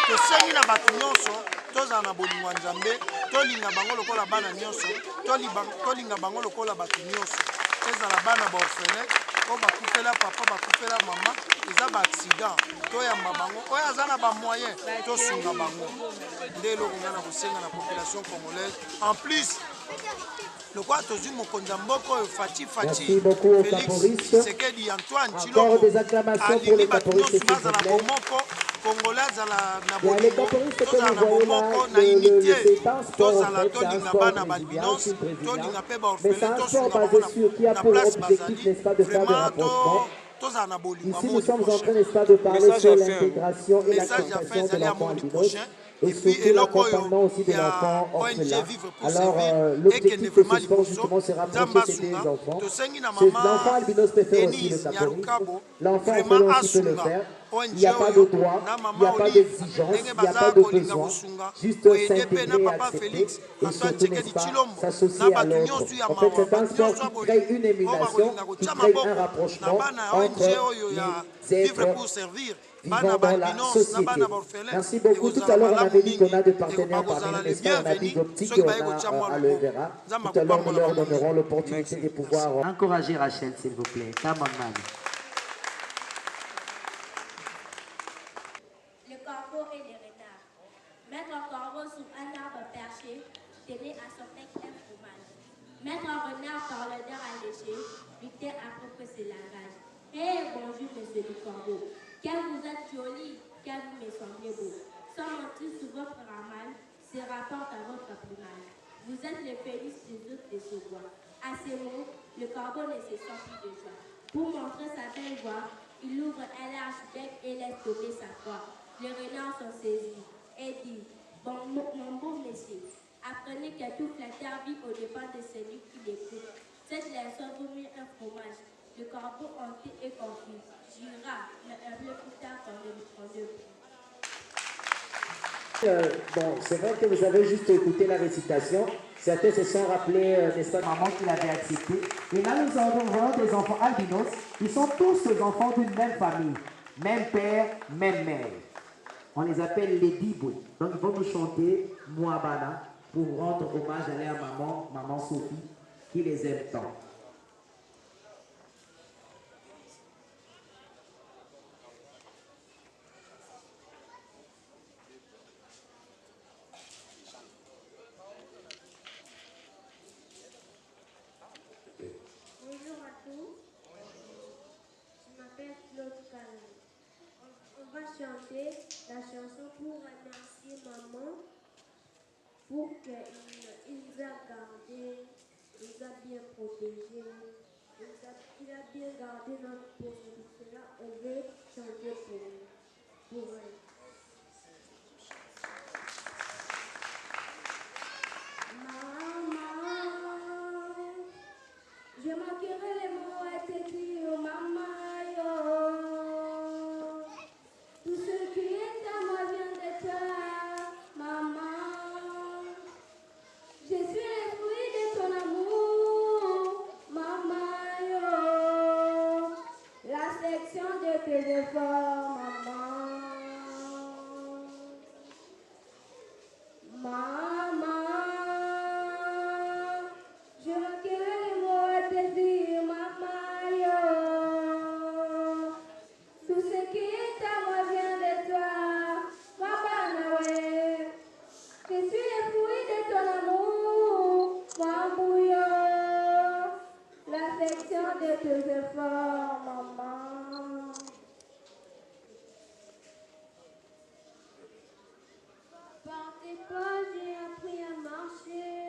tosengi na bato nyonso, tozala na bolingo nzambe, tolinga bango lokola bana nyonso, tolinga bango lokola bato nyonso. Ezala bana ba orphelin, o bakufela papa, bakufela mama, eza ba accident, toyamba bango, oyo aza na ba moyen, tosunga bango. Nde eloko nga na kosenga na population congolaise. En plus, le quoi tozwi mokonzi mboko oyo Fati Félix Tshisekedi Antoine Tshilombo alingi bato nyonso bazala bomoko congolais azala na bolingo tozala na bomoko na unité tozala tolinga bana balbinos tolinga mpe baorphelin tosunga bango na place bazali vraiment tozala na bolingo Ici, nous sommes en train, n'est-ce pas, de parler sur l'intégration et l'acceptation de l'enfant albinos et surtout l'accompagnement aussi de l'enfant orphelin. Alors, l'objectif de ce sport, justement, c'est rapprocher ces deux enfants. L'enfant albinos peut faire aussi le taporisme, l'enfant orphelin aussi peut le faire. Il n'y a pas de droit, il n'y a pas d'exigence, il n'y a pas de besoin, juste s'intégrer et accepter et surtout, n'est-ce pas, s'associer à l'autre. En fait, c'est un sport qui crée une émulation, qui crée un rapprochement entre les êtres vivant dans la société. Merci beaucoup. Tout à l'heure, on avait dit qu'on a des partenaires parmi nous, n'est-ce pas? On a dit d'optique et on a aloe vera. Tout à l'heure, nous leur donnerons l'opportunité de pouvoir encourager Rachel, s'il vous plaît. Come on, man. Le corbeau et les renards. Mettre un corbeau sous un arbre perché, tenait à son bec un fromage. Mettre un renard par le dent alléché, lutter à propos de la rage. Hé, bonjour, monsieur le corbeau. Quel vous êtes joli, quel vous me semblez beau. Sans mentir sur votre ramal, se rapporte à votre plumage. Vous êtes le phénix des autres de ce bois. À ces mots, le corbeau ne se sent plus de joie. Pour montrer sa belle voix, il ouvre un large bec et laisse tomber sa croix. Les renards sont saisis et dit, bon, mon beau monsieur, apprenez que tout flatteur vit au dépens de celui qui l'écoute. Cette leçon vaut mieux un fromage. Le corbeau hanté et confus jura, mais un peu plus tard qu'on ne le Bon, c'est vrai que vous avez juste écouté la récitation. Certains se sont rappelés, n'est-ce pas, maman qui l'avait accepté. Et là, nous avons des enfants albinos. Ils sont tous les enfants d'une même famille. Même père, même mère. On les appelle les Diboué. Donc, ils vont nous chanter Mouabana pour rendre hommage à leur maman, maman Sophie, qui les aime tant. Bonjour à tous, je m'appelle Claude Calais. On va chanter la chanson pour remercier maman pour qu'il nous a gardés, il nous a bien protégés, il a bien gardé notre peau. Pour cela, on veut chanter pour elle. Je manquerai les mots à te dire, maman, yo. Tout ce qui est à moi vient de toi, maman. Je suis le fruit de ton amour, maman, yo. L'affection de tes efforts, maman. Maman. Je manquerai les mots à te dire, maman, yo. Tout ce qui est à moi vient de toi, maman, ouais. Je suis le fruit de ton amour, maman, yo. L'affection de tes efforts, maman. Par tes pas, j'ai appris à marcher.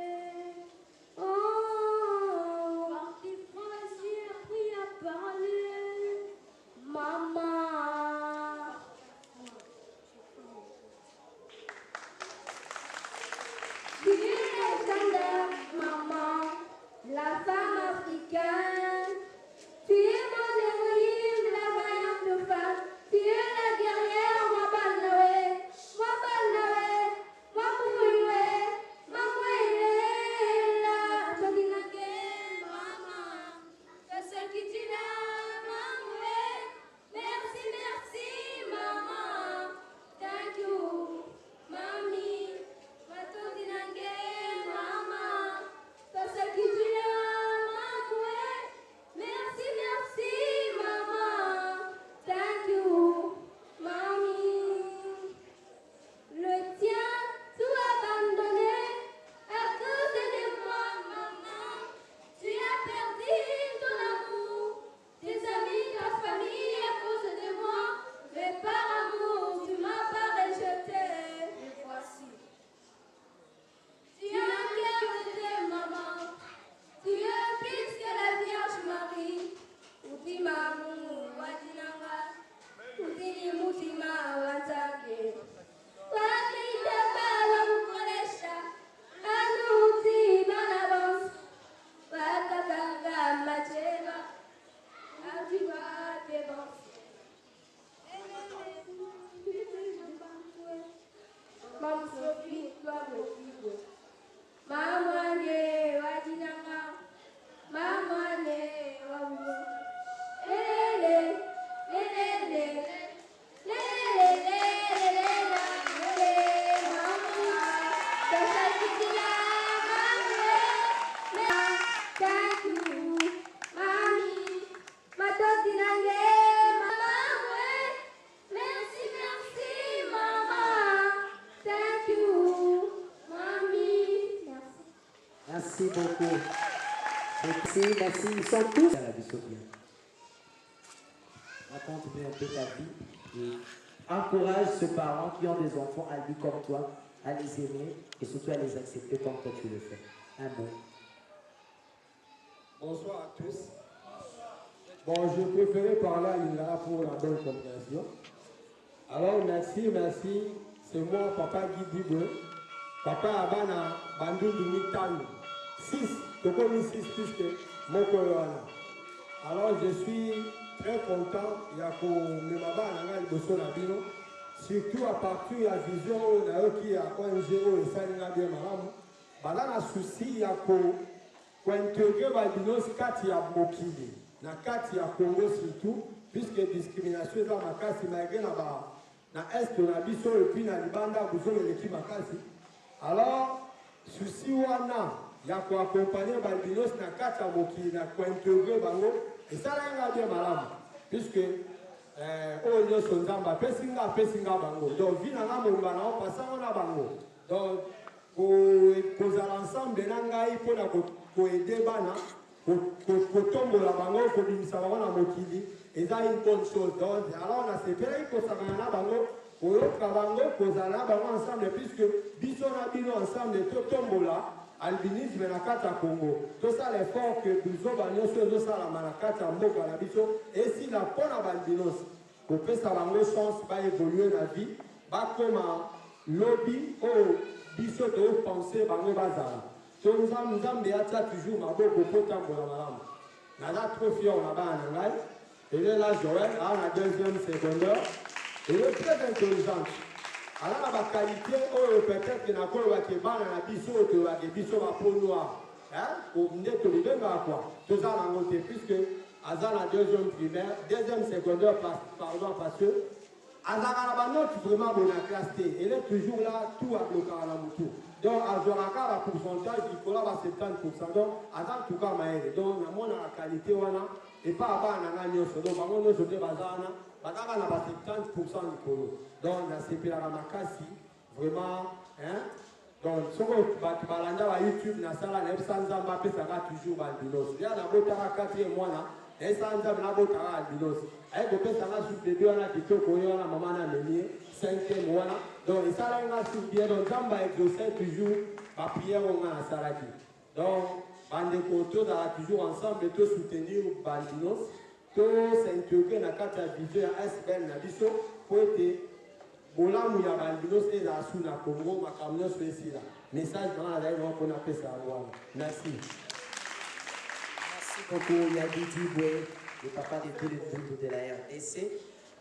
Merci beaucoup. Merci, merci. Ils sont tous à la vie bien. Raconte-nous un peu ta vie et encourage ceux parents qui ont des enfants à vivre comme toi, à les aimer et surtout à les accepter comme toi tu le fais. Amen. Bonsoir à tous. Bon, je préférais parler à Lingala pour la bonne compréhension. Alors, merci. C'est moi, Papa Guy Dibe. Papa Abana, Bandou Dumitano. 6, Tokomi 6 plus que Mokoyoana. Alors, je suis très content. Il y a pour Memaba Nanga Bosso Nabino. Surtout à partir de la vision qui a ONG et Salina de Maram. Balana souci, il y a pour intégrer Balbinos 4 ya Mokili. Na 4 ya Congo surtout, puisque discrimination est dans ma casse, malgré na Est, na Bisso et puis na Libanda, vous avez l'équipe Makasi. Alors, souci wana, il y a pour accompagner Balbinos na 4 ya Mokili, na pour intégrer Bango, et ça là, il y a bien malade, puisque Oyo Sonzamba, Pesinga Bango. Donc, Vinanga Mombana, on passe à Bango. Donc, pour l'ensemble de Nangaï, pour aider Bana, pour tomber la Bango, pour l'Insawana Mokili, et ça une bonne chose. Donc, alors, on a séparé pour Savana Bango, pour l'autre Bango, pour Zana Bango ensemble, puisque Bissona Bino ensemble, et tout tombe là. Albinisme na kata Congo. Tout ça l'effort que nous avons fait, ça la malakata mboka la biso. Et si la bonne albinos, pour faire ça la chance va évoluer la vie, va comme un lobby au biso de penser bango bazar. Donc nous avons toujours ma beaucoup pour temps pour la malam. Nada trop fier on a bas en anglais. Et là Joël a la deuxième secondaire. Et il est très intelligent. Alors la qualité, peut-être qu'il y a un qui est dans la biseau de biseau à peau noire. Pour venir te le donner à quoi. Tout ça a monté, puisque Azar la deuxième primaire, deuxième secondaire, pardon, parce que Azar a la vraiment bonne classe T. Il est toujours là, tout à bloquer à la moutou. Donc, Azoraka, le pourcentage, il faut là 70%. Donc, Azar, tout cas, maël. Donc, on a la qualité, et pas à bas, on a gagné. Donc, on a sauté Bazana. Badara n'a pas 70% du polo. Donc, la CP la Ramakasi, vraiment, hein. Donc, si on va à YouTube, na sala na Sanza Mbappé, ça va toujours albinos. Il y a la botara 4e mois là, et Sanza na botara albinos. Et vous pouvez savoir sur le on a qui te connaît, on a maman na meunier, 5e mois là. Donc, et ça là, on a sur bien, donc, Zamba exaucé toujours, ma prière, on a la salade. Donc, bande de là toujours ensemble, tout soutenir albinos. Tout s'intégrer dans la carte de vision à SBL Nabiso pour être Bola Mouya Balbinos et la sous la Congo, ma camion sur ici là. Message dans la live, on appelle ça. Merci. Merci beaucoup, Yadi Diboué, le papa de tous les groupes de la RDC.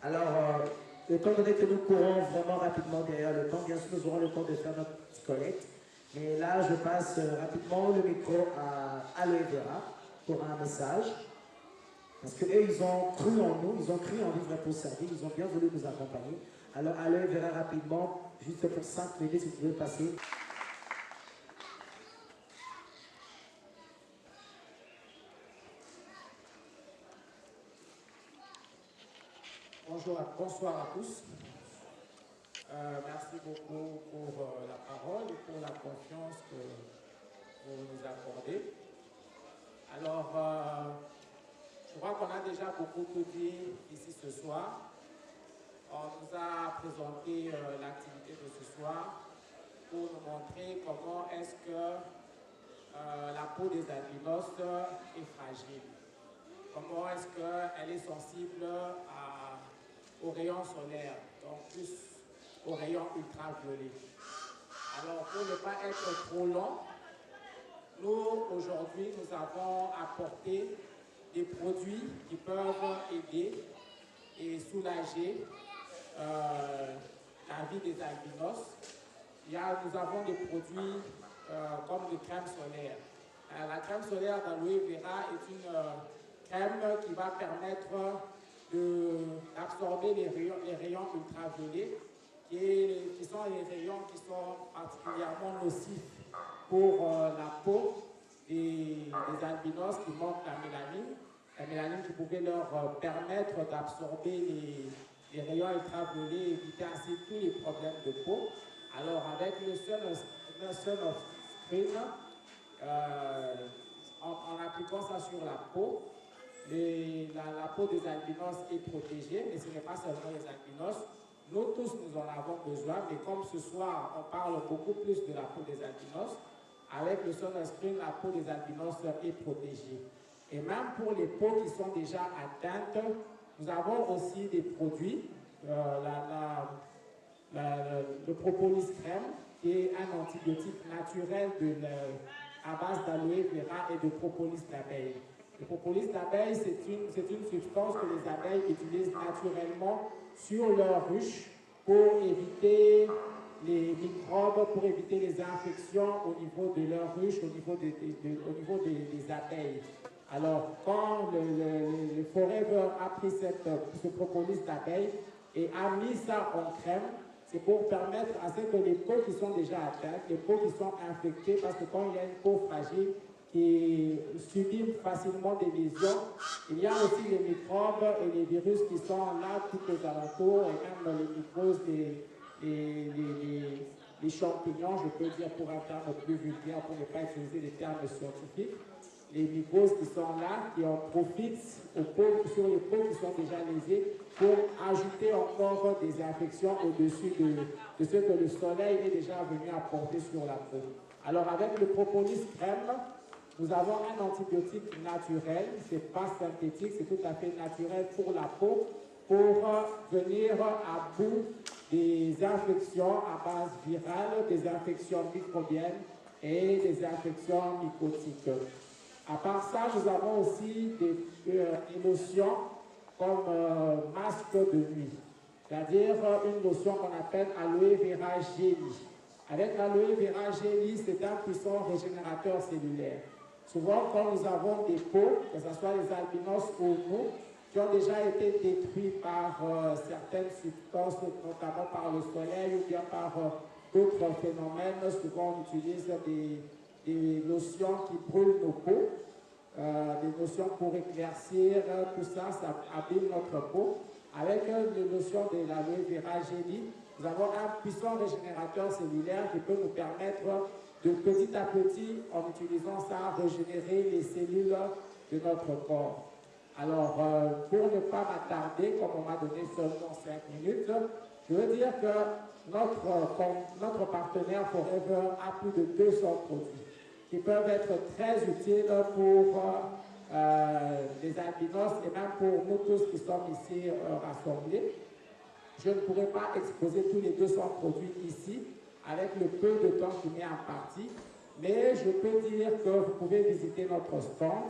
Alors, étant donné que nous courons vraiment rapidement derrière le temps, bien sûr, nous aurons le temps de faire notre petite collecte. Mais là, je passe rapidement le micro à Aloe Vera pour un message. Parce qu'eux, ils ont cru en nous, ils ont cru en Vivre pour Servir, ils ont bien voulu nous accompagner. Alors, Aloe Vera rapidement, juste pour 5 minutes, si vous pouvez passer. Bonsoir à tous. Merci beaucoup pour la parole et pour la confiance que vous nous accordez. Alors, je crois qu'on a déjà beaucoup tout dit ici ce soir. On nous a présenté l'activité de ce soir pour nous montrer comment est-ce que la peau des albinos est fragile. Comment est-ce qu'elle est sensible aux rayons solaires, donc plus aux rayons ultraviolets. Alors, pour ne pas être trop long, nous, aujourd'hui, nous avons apporté des produits qui peuvent aider et soulager la vie des albinos. Nous avons des produits comme des crèmes solaires. La crème solaire d'Aloe Vera est une crème qui va permettre d'absorber les rayons ultraviolets, qui sont les rayons qui sont particulièrement nocifs pour la peau des albinos qui manquent la mélanine qui pouvait leur permettre d'absorber les rayons ultraviolets et éviter ainsi tous les problèmes de peau. Alors avec le Sun of Screen, en appliquant ça sur la peau, la peau des albinos est protégée, mais ce n'est pas seulement les albinos. Nous tous, nous en avons besoin, mais comme ce soir, on parle beaucoup plus de la peau des albinos, avec le SonoScreen, la peau des albinos est protégée. Et même pour les peaux qui sont déjà atteintes, nous avons aussi des produits, le propolis crème, qui est un antibiotique naturel à base d'aloe vera et de propolis d'abeille. Le propolis d'abeille, c'est une substance que les abeilles utilisent naturellement sur leurs ruches pour éviter les microbes, pour éviter les infections au niveau de leurs ruches, au niveau des abeilles. Alors, quand le Forever a pris ce propolis d'abeille et a mis ça en crème, c'est pour permettre à ce que les peaux qui sont déjà atteintes, les peaux qui sont infectées, parce que quand il y a une peau fragile qui subit facilement des lésions, il y a aussi les microbes et les virus qui sont là tout aux alentours, et même les mycoses, les champignons, je peux dire pour un terme plus vulgaire, pour ne pas utiliser les termes scientifiques, les mycoses qui sont là, qui en profitent sur les peaux qui sont déjà lésées pour ajouter encore des infections au-dessus de ce que le soleil est déjà venu apporter sur la peau. Alors avec le propolis crème, nous avons un antibiotique naturel, c'est pas synthétique, c'est tout à fait naturel pour la peau, pour venir à bout des infections à base virale, des infections microbiennes et des infections mycotiques. À part ça, nous avons aussi des lotions comme masque de nuit, c'est-à-dire une lotion qu'on appelle aloe vera jelly. Avec l'aloe vera jelly, c'est un puissant régénérateur cellulaire. Souvent, quand nous avons des peaux, que ce soit les albinos ou nous, qui ont déjà été détruits par certaines substances, notamment par le soleil ou bien par d'autres phénomènes, souvent on utilise des lotions qui brûlent nos peaux, des lotions pour éclaircir, tout ça, ça abîme notre peau. Avec les lotions de l'aloe vera jelly, nous avons un puissant régénérateur cellulaire qui peut nous permettre de petit à petit, en utilisant ça, régénérer les cellules de notre corps. Alors, pour ne pas m'attarder, comme on m'a donné seulement 5 minutes, je veux dire que notre partenaire Forever a plus de 200 produits qui peuvent être très utiles pour les albinos et même pour nous tous qui sommes ici rassemblés. Je ne pourrais pas exposer tous les 200 produits ici avec le peu de temps qui m'est imparti, mais je peux dire que vous pouvez visiter notre stand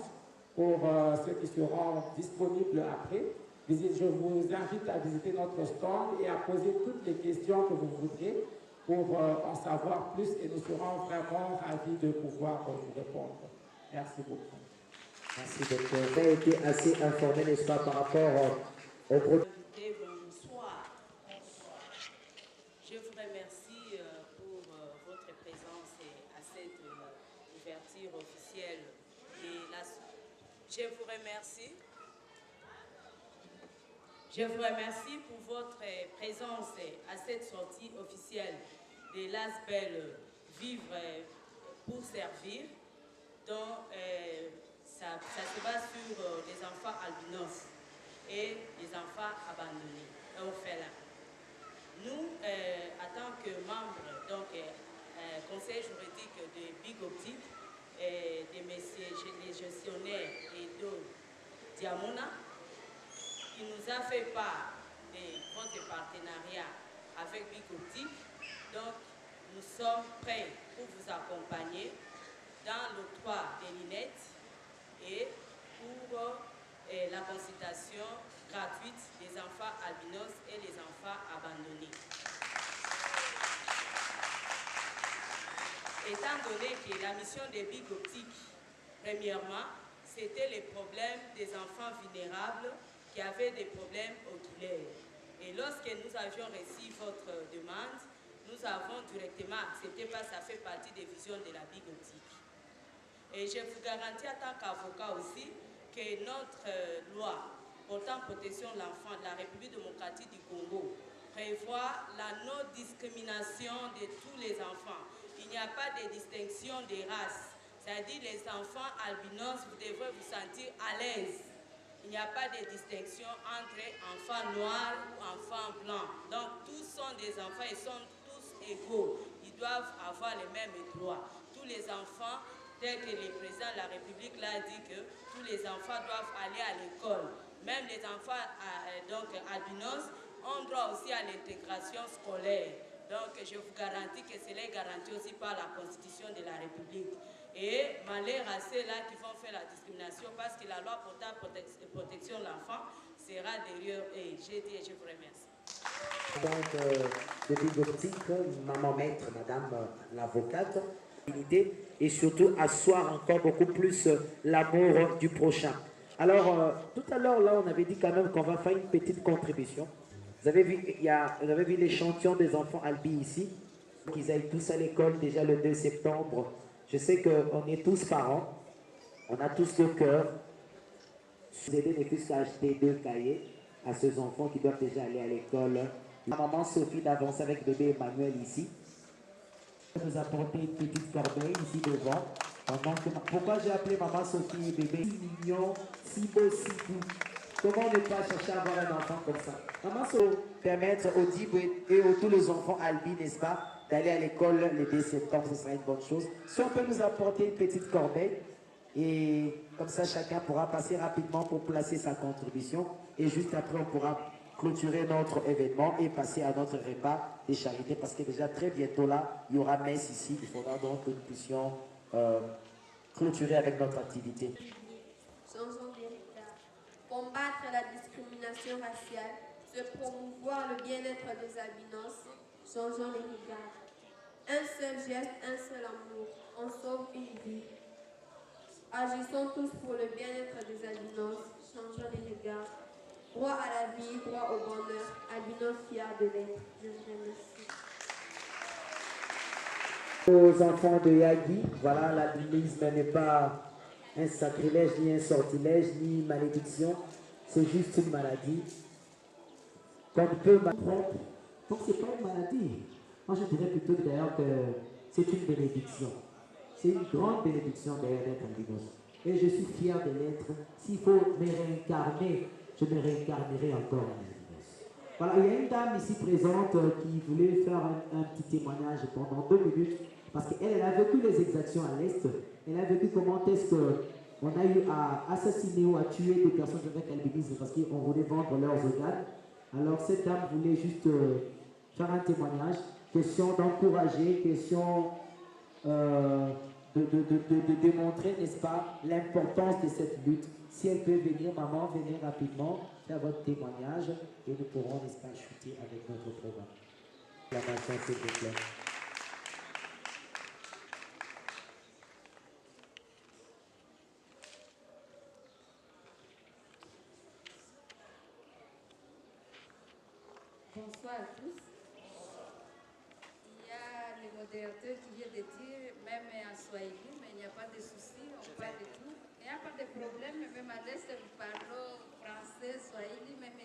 pour ceux qui seront disponibles après. Je vous invite à visiter notre stand et à poser toutes les questions que vous voudrez pour en savoir plus et nous serons vraiment ravis de pouvoir vous répondre. Merci beaucoup. Merci docteur. Vous avez été assez informé, n'est-ce pas, par rapport au produit. Bonsoir. Je vous remercie pour votre présence à cette ouverture officielle. Je vous remercie pour votre présence à cette sortie officielle de l'ASBEL Vivre pour servir, dont ça se base sur les enfants albinos et les enfants abandonnés, orphelins. Nous, en tant que membres, donc conseil juridique de Big Optic, de messieurs les gestionnaires et de Diamona, qui nous a fait part de votre partenariat avec Big Optic. Donc, nous sommes prêts pour vous accompagner dans l'octroi des lunettes et pour la consultation gratuite des enfants albinos et les enfants abandonnés. Étant donné que la mission des Big Optic, premièrement, c'était les problèmes des enfants vulnérables qui avaient des problèmes oculaires. Et lorsque nous avions reçu votre demande, nous avons directement accepté parce que ça fait partie des visions de la Big Optic. Et je vous garantis en tant qu'avocat aussi que notre loi portant protection de l'enfant de la République démocratique du Congo prévoit la non-discrimination de tous les enfants. Il n'y a pas de distinction des races. C'est-à-dire les enfants albinos, vous devrez vous sentir à l'aise. Il n'y a pas de distinction entre enfants noirs ou enfants blancs. Donc tous sont des enfants, ils sont tous égaux. Ils doivent avoir les mêmes droits. Tous les enfants, tel que le président de la République l'a dit, que tous les enfants doivent aller à l'école. Même les enfants albinos ont droit aussi à l'intégration scolaire. Donc je vous garantis que cela est garanti aussi par la Constitution de la République. Et malheur à ceux-là qui vont faire la discrimination parce que la loi portant protection de l'enfant sera derrière eux. J'ai dit et je vous remercie. Donc, depuis l'optique, maman maître, madame l'avocate, et surtout asseoir encore beaucoup plus l'amour du prochain. Alors, tout à l'heure, là, on avait dit quand même qu'on va faire une petite contribution. Vous avez vu l'échantillon des enfants albis ici, qu'ils aillent tous à l'école déjà le 2 septembre. Je sais qu'on est tous parents, on a tous le cœur. Vous aidez ne plus qu'à acheter 2 cahiers à ces enfants qui doivent déjà aller à l'école. La maman Sophie d'avance avec bébé Emmanuel ici. Nous apporter une petite corbeille ici devant. Pourquoi j'ai appelé maman Sophie et bébé si mignon, si beau, si doux? Comment ne pas chercher à avoir un enfant comme ça? Maman Sophie permettre aux Dibou et aux tous les enfants albis, n'est-ce pas, d'aller à l'école le 2 septembre, ce sera une bonne chose. Si on peut nous apporter une petite corbeille, et comme ça chacun pourra passer rapidement pour placer sa contribution, et juste après on pourra clôturer notre événement et passer à notre repas des charités, parce que déjà très bientôt là, il y aura messe ici, il faudra donc que nous puissions clôturer avec notre activité. Changeons d'héritage. Combattre la discrimination raciale, se promouvoir le bien-être des albinos, changeons les regards. Un seul geste, un seul amour, on sauve une vie. Agissons tous pour le bien-être des albinos, changeons les regards. Droit à la vie, droit au bonheur, albinos fiers de l'être. Je vous remercie. Aux enfants de Yagi, voilà, l'albinisme n'est pas un sacrilège, ni un sortilège, ni une malédiction, c'est juste une maladie qu'on peut m'apprendre. Donc c'est pas une maladie. Moi je dirais plutôt d'ailleurs que c'est une bénédiction. C'est une grande bénédiction d'ailleurs d'être albinos. Et je suis fier de l'être. S'il faut me réincarner, je me réincarnerai encore en albinos. Voilà, il y a une dame ici présente qui voulait faire un petit témoignage pendant 2 minutes, parce qu'elle a vécu les exactions à l'Est. Elle a vécu comment est-ce qu'on a eu à assassiner ou à tuer des personnes avec albinisme parce qu'on voulait vendre leurs organes. Alors cette dame voulait juste faire un témoignage, question d'encourager, question de démontrer, n'est-ce pas, l'importance de cette lutte. Si elle peut venir, maman, venez rapidement faire votre témoignage et nous pourrons, n'est-ce pas, chuter avec notre programme. La main, s'il vous plaît. Bonsoir à tous. Il y a le modérateur qui vient de dire, même en Swahili, mais il n'y a pas de souci, on parle de tout. Il n'y a pas de problème, même à l'Est, nous parlons français, Swahili, même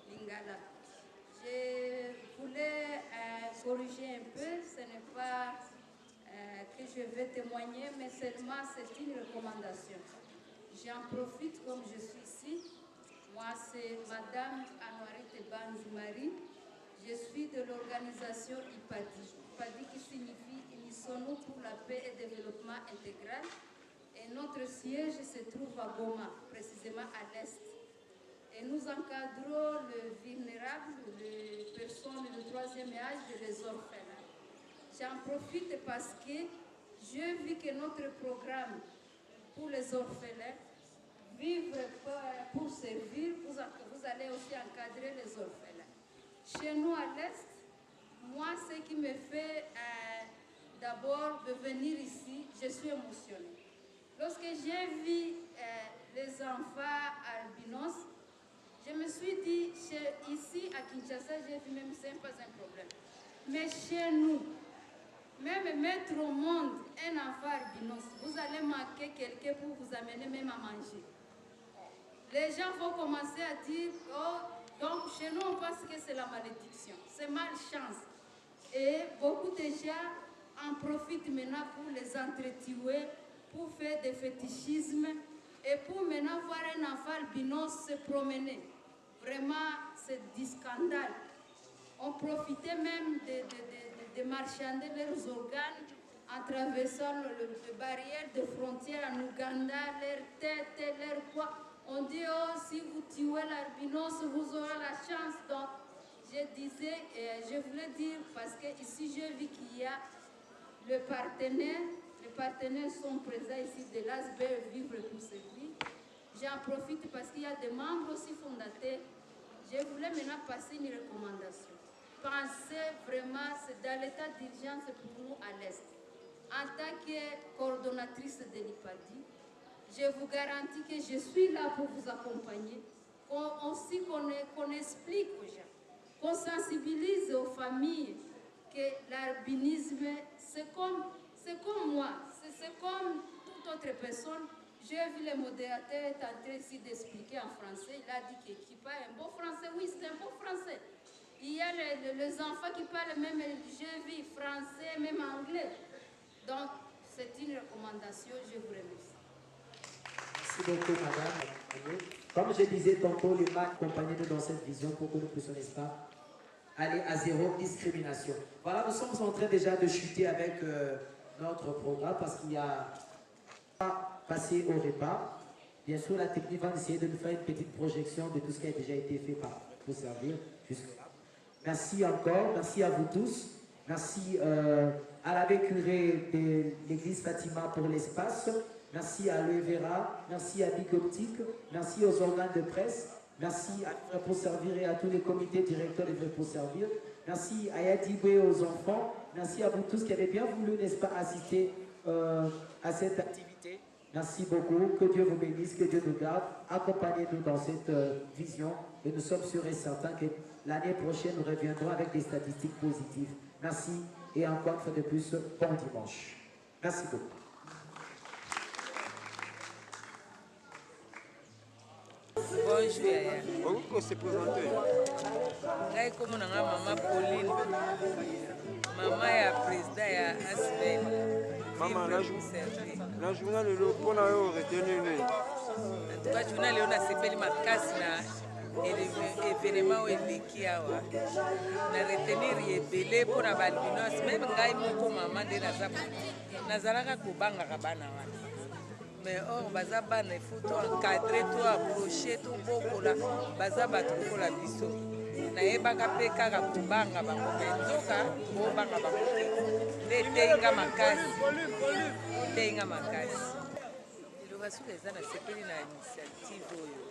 Lingala. Je voulais corriger un peu, ce n'est pas que je vais témoigner, mais seulement c'est une recommandation. J'en profite comme je suis ici. Moi, c'est Madame Anouarite Banjoumari. Je suis de l'organisation IPADI. IPADI qui signifie Unisonu pour la paix et développement intégral. Et notre siège se trouve à Goma, précisément à l'est. Et nous encadrons les vulnérables, les personnes de 3e âge et les orphelins. J'en profite parce que j'ai vu que notre programme pour les orphelins, vivre pour servir, vous allez aussi encadrer les orphelins. Chez nous à l'Est, moi, ce qui me fait d'abord de venir ici, je suis émotionnée. Lorsque j'ai vu les enfants albinos, je me suis dit, ici à Kinshasa, j'ai vu même ce n'est pas un problème. Mais chez nous, même mettre au monde un enfant albinos, vous allez manquer quelqu'un pour vous amener même à manger. Les gens vont commencer à dire, oh, donc chez nous on pense que c'est la malédiction, c'est malchance. Et beaucoup de gens en profitent maintenant pour les entretuer, pour faire des fétichismes et pour maintenant voir un enfant albinos se promener. Vraiment, c'est du scandale. On profitait même de marchander leurs organes en traversant les barrières de frontières en Ouganda, leur tête, leur poids. On dit, oh, si vous tuez l'albinos, vous aurez la chance. Donc, je disais, je voulais dire, parce qu'ici, j'ai vu qu'il y a le partenaire. Les partenaires sont présents ici de l'ASBER Vivre pour Servir. J'en profite parce qu'il y a des membres aussi fondateurs. Je voulais maintenant passer une recommandation. Pensez vraiment, c'est dans l'état d'urgence pour nous à l'Est. En tant que coordonnatrice de l'IPADI, je vous garantis que je suis là pour vous accompagner, qu'on explique aux gens, qu'on sensibilise aux familles que l'albinisme, c'est comme moi, c'est comme toute autre personne. J'ai vu le modérateur tenter ici d'expliquer en français. Il a dit qu'il parle un beau français. Oui, c'est un beau français. Il y a les enfants qui parlent même, j'ai vu français, même anglais. Donc, c'est une recommandation. Je vous remercie. Merci beaucoup, madame. Comme je disais tantôt, les MAC accompagnez-nous dans cette vision pour que nous puissions, n'est-ce pas, aller à zéro discrimination. Voilà, nous sommes en train déjà de chuter avec notre programme parce qu'il y a passé au repas. Bien sûr, la technique va essayer de nous faire une petite projection de tout ce qui a déjà été fait pour servir jusque-là. Merci encore, merci à vous tous. Merci à l'abbé curé de l'église Fatima pour l'espace. Merci à l'EVERA, merci à Big Optique, merci aux organes de presse, merci à Vivre pour Servir et à tous les comités directeurs de Vivre pour Servir. Merci à Yadibé, aux enfants. Merci à vous tous qui avez bien voulu, n'est-ce pas, assister à cette activité. Merci beaucoup. Que Dieu vous bénisse, que Dieu nous garde. Accompagnez-nous dans cette vision et nous sommes sûrs et certains que l'année prochaine, nous reviendrons avec des statistiques positives. Merci et encore une fois de plus, bon dimanche. Merci beaucoup. Bonjour Yaya. Pourquoi c'est présenté? Ngai comme on a maman Pauline, maman ya président ya Aspen. Maman la journée le pour na yo retenir ne. En tout cas journée le na sepeli makasi na événement ou eleki awa. Na retenir yebele pour na balbinos même ngai moko maman de nazalaka kobanga bana wana. Mais or baza bana il faut encadrer to approcher to bokola baza bato kola biso na yebaka pe kaka kobanga bango benzoka kobanga bango te tenga makasi tenga makasi iloba soki eza na sepeli na initiative oyo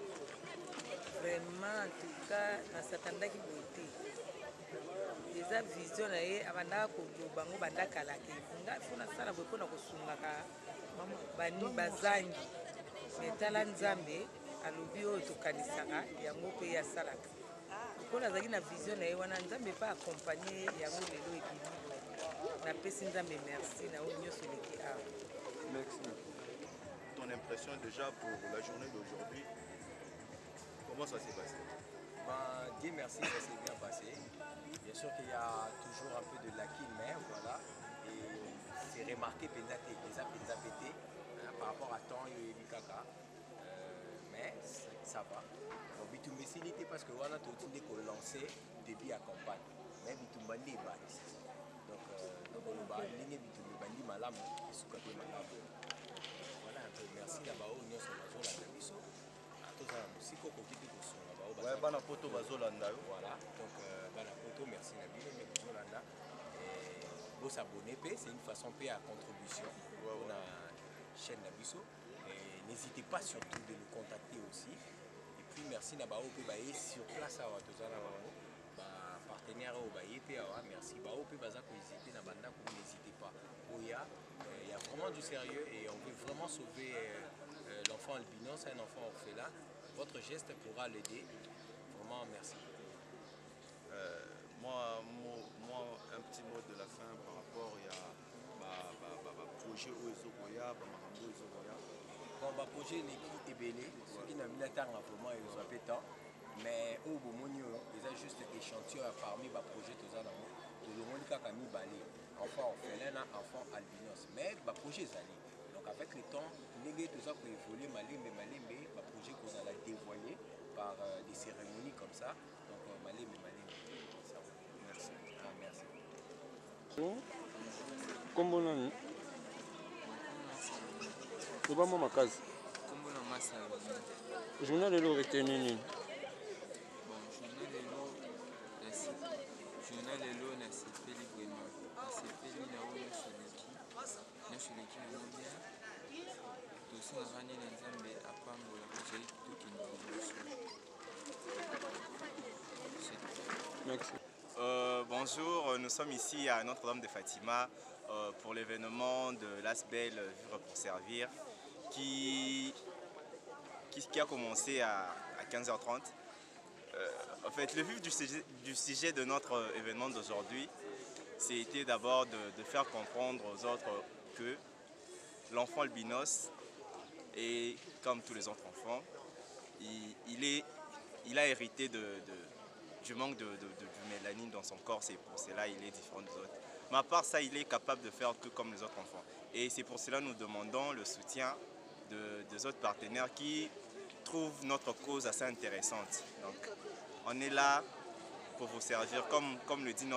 vraiment en tout cas nasatandaki boye te eza vision na ye abandaka koloba bango bandakalaka ngai fo nasala boye mpona kosungaka bani bazangi metala nzambe alobi oyo tokanisaka yango mpe yasalaka mpona azalaki na vision na ye wana nzambe mpe akompagne yango lelo ebimi napesi nzambe merci na oyo nyonso eleki awa. Ton impression déjà pour la journée d'aujourd'hui, comment ça s'est passé? Dieu merci, ça s'est bien passé. Bien sûr qu'il y a toujours un peu de lacunes, mais voilà. Et c'est remarqué déjà pété par rapport à temps et Mikaka. Mais ça va. Bitumbesinité parce que voilà, tout le monde a lancé début à campagne. Mais Bitumbandi est bas ici. Donc on va aligner Bitumbandi malam et Soukate malam. Voilà un peu. Merci d'abord au Nyon Sonazo la Namiso. À tous les musiques au côté de Sonazo. Ouais, Bana Poto Bazolanda. Voilà. Donc Bana Poto, merci Nabil, mais Bazolanda. Vous s'abonner, c'est une façon de payer à contribution. On a chaîne Nabiso. N'hésitez pas surtout de nous contacter aussi. Et puis merci Nabao Baye sur place à Watozana. Partenaire au Baye, merci. Bao Baza n'hésitez pas. Il y a vraiment du sérieux et on veut vraiment sauver l'enfant albinos, c'est un enfant orphelin. Votre geste pourra l'aider. Vraiment merci. Moi, un petit mot de la fin par rapport à projet Oezoboya, Bamarambo Oezoboya. Bon, le projet est belé, ce qui n'a mis la terre vraiment et nous appétant. Mais au Bomonio, il y a juste des échantillons parmi les projets de Zanamo. Tout le monde a mis balé. Enfant orphelin, enfant albinos. Mais le projet est allé. Donc, avec le temps, tout ça pour évoluer, malembe, le projet qu'on a dévoilé par des cérémonies comme ça. Donc, malembe. Merci. Ah, merci. Kombo nani? Loba mama kazi. Kombo na masa. Journal lelo retenu nini? Bon, journal lelo na sepeli vraiment. Na sepeli na oyo soleki na mobia. Tosala nini na Nzambe apambola kozali kitokende liboso. Merci. Bonjour, nous sommes ici à Notre-Dame de Fatima pour l'événement de l'Asbel Vivre pour Servir qui a commencé à 15h30. En fait, le vif du sujet de notre événement d'aujourd'hui, c'était d'abord de faire comprendre aux autres que l'enfant albinos, et comme tous les autres enfants, il a hérité du manque de mélanine dans son corps, c'est pour cela qu'il est différent des autres. Mais à part ça, il est capable de faire que comme les autres enfants. Et c'est pour cela que nous demandons le soutien des autres partenaires qui trouvent notre cause assez intéressante. Donc, on est là pour vous servir, comme le dit le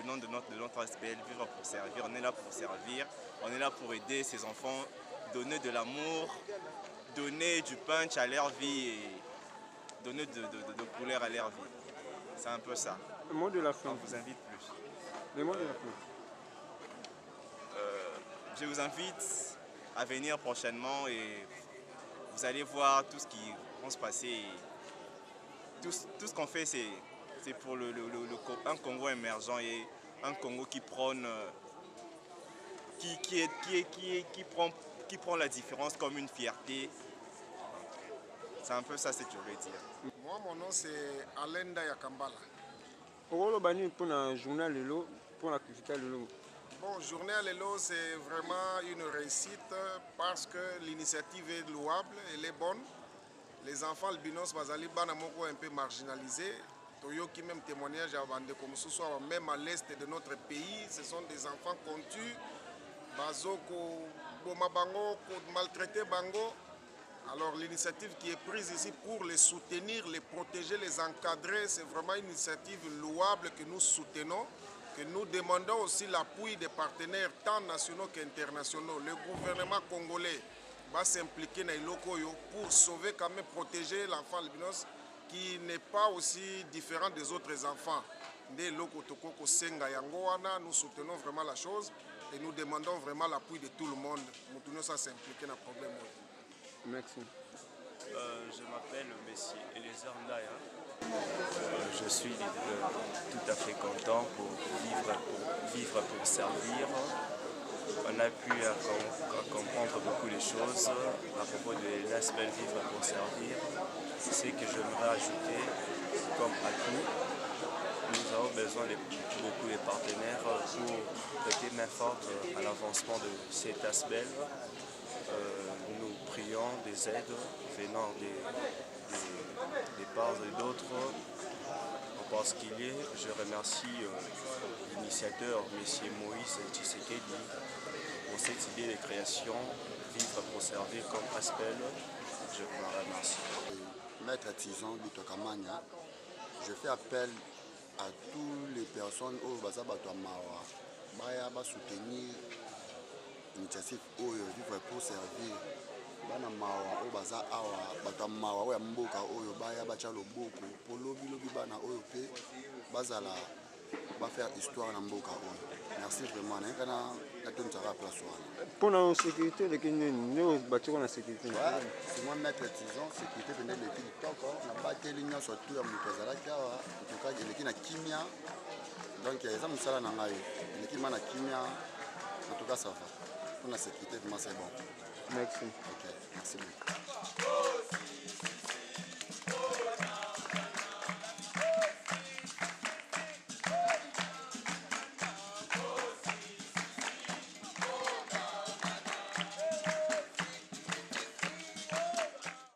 nom de notre SBL, Vivre pour Servir. On est là pour servir, on est là pour aider ces enfants, donner de l'amour, donner du punch à leur vie et donner de couleur à leur vie. C'est un peu ça. Le mot de la fin. On vous invite plus. Le mot de la fin. Je vous invite à venir prochainement et vous allez voir tout ce qui va se passer. Tout ce qu'on fait, c'est pour un Congo émergent et un Congo qui prône, qui prend la différence comme une fierté. C'est un peu ça ce que je veux dire. Moi, mon nom c'est Alenda Yakambala. Pour le journal Lelo, pour l'activité Lelo. Bon, journée à Lelo, c'est vraiment une réussite parce que l'initiative est louable, elle est bonne. Les enfants albinos bazali bana moko un peu marginalisés. Toyoki même témoignage à bande comme ce soit même à l'est de notre pays, ce sont des enfants contus, bazoko boma bango, maltraité bango. Alors l'initiative qui est prise ici pour les soutenir, les protéger, les encadrer, c'est vraiment une initiative louable que nous soutenons, que nous demandons aussi l'appui des partenaires tant nationaux qu'internationaux. Le gouvernement congolais va s'impliquer dans l'Okoyo pour sauver, quand même protéger l'enfant albinos qui n'est pas aussi différent des autres enfants. Nous soutenons vraiment la chose et nous demandons vraiment l'appui de tout le monde. Nous tenons à s'impliquer dans le problème. Merci. Je m'appelle Monsieur Eliezer Ndaya. Je suis tout à fait content pour vivre pour servir. On a pu comprendre beaucoup de choses à propos de l'aspect Vivre pour Servir. Ce que j'aimerais ajouter comme atout, nous avons besoin de beaucoup de partenaires pour prêter main forte à l'avancement de cet aspect. Nous prions des aides venant des parts et d'autres. Parce qu'il est, je remercie l'initiateur, M. Moïse Tshisekedi, pour cette idée de création, Vivre pour Servir comme Aspel. Je vous remercie. Maître Tizon Bitokamanya, je fais appel à toutes les personnes au Bazabatoamawa, Baya soutenir l'initiative Vivre pour Servir. Bana mawa o baza awa bata mawa o ya mboka oyo baya bacha loboko po lobi bana oyo pe bazala ba faire histoire na mboka oyo. Merci vraiment na kana na tonta ra place wana. Pour la sécurité de Kenya, nous bâtirons la sécurité. Ouais, c'est moi Maître Tizon, sécurité venait de l'équipe on a battu l'union surtout ya mukazala kawa, en tout cas l'équipe na kimia. Donc ça musala na ngai. L'équipe na kimia. En tout cas ça va. Pour la sécurité vraiment c'est bon. Merci. Ok, merci beaucoup.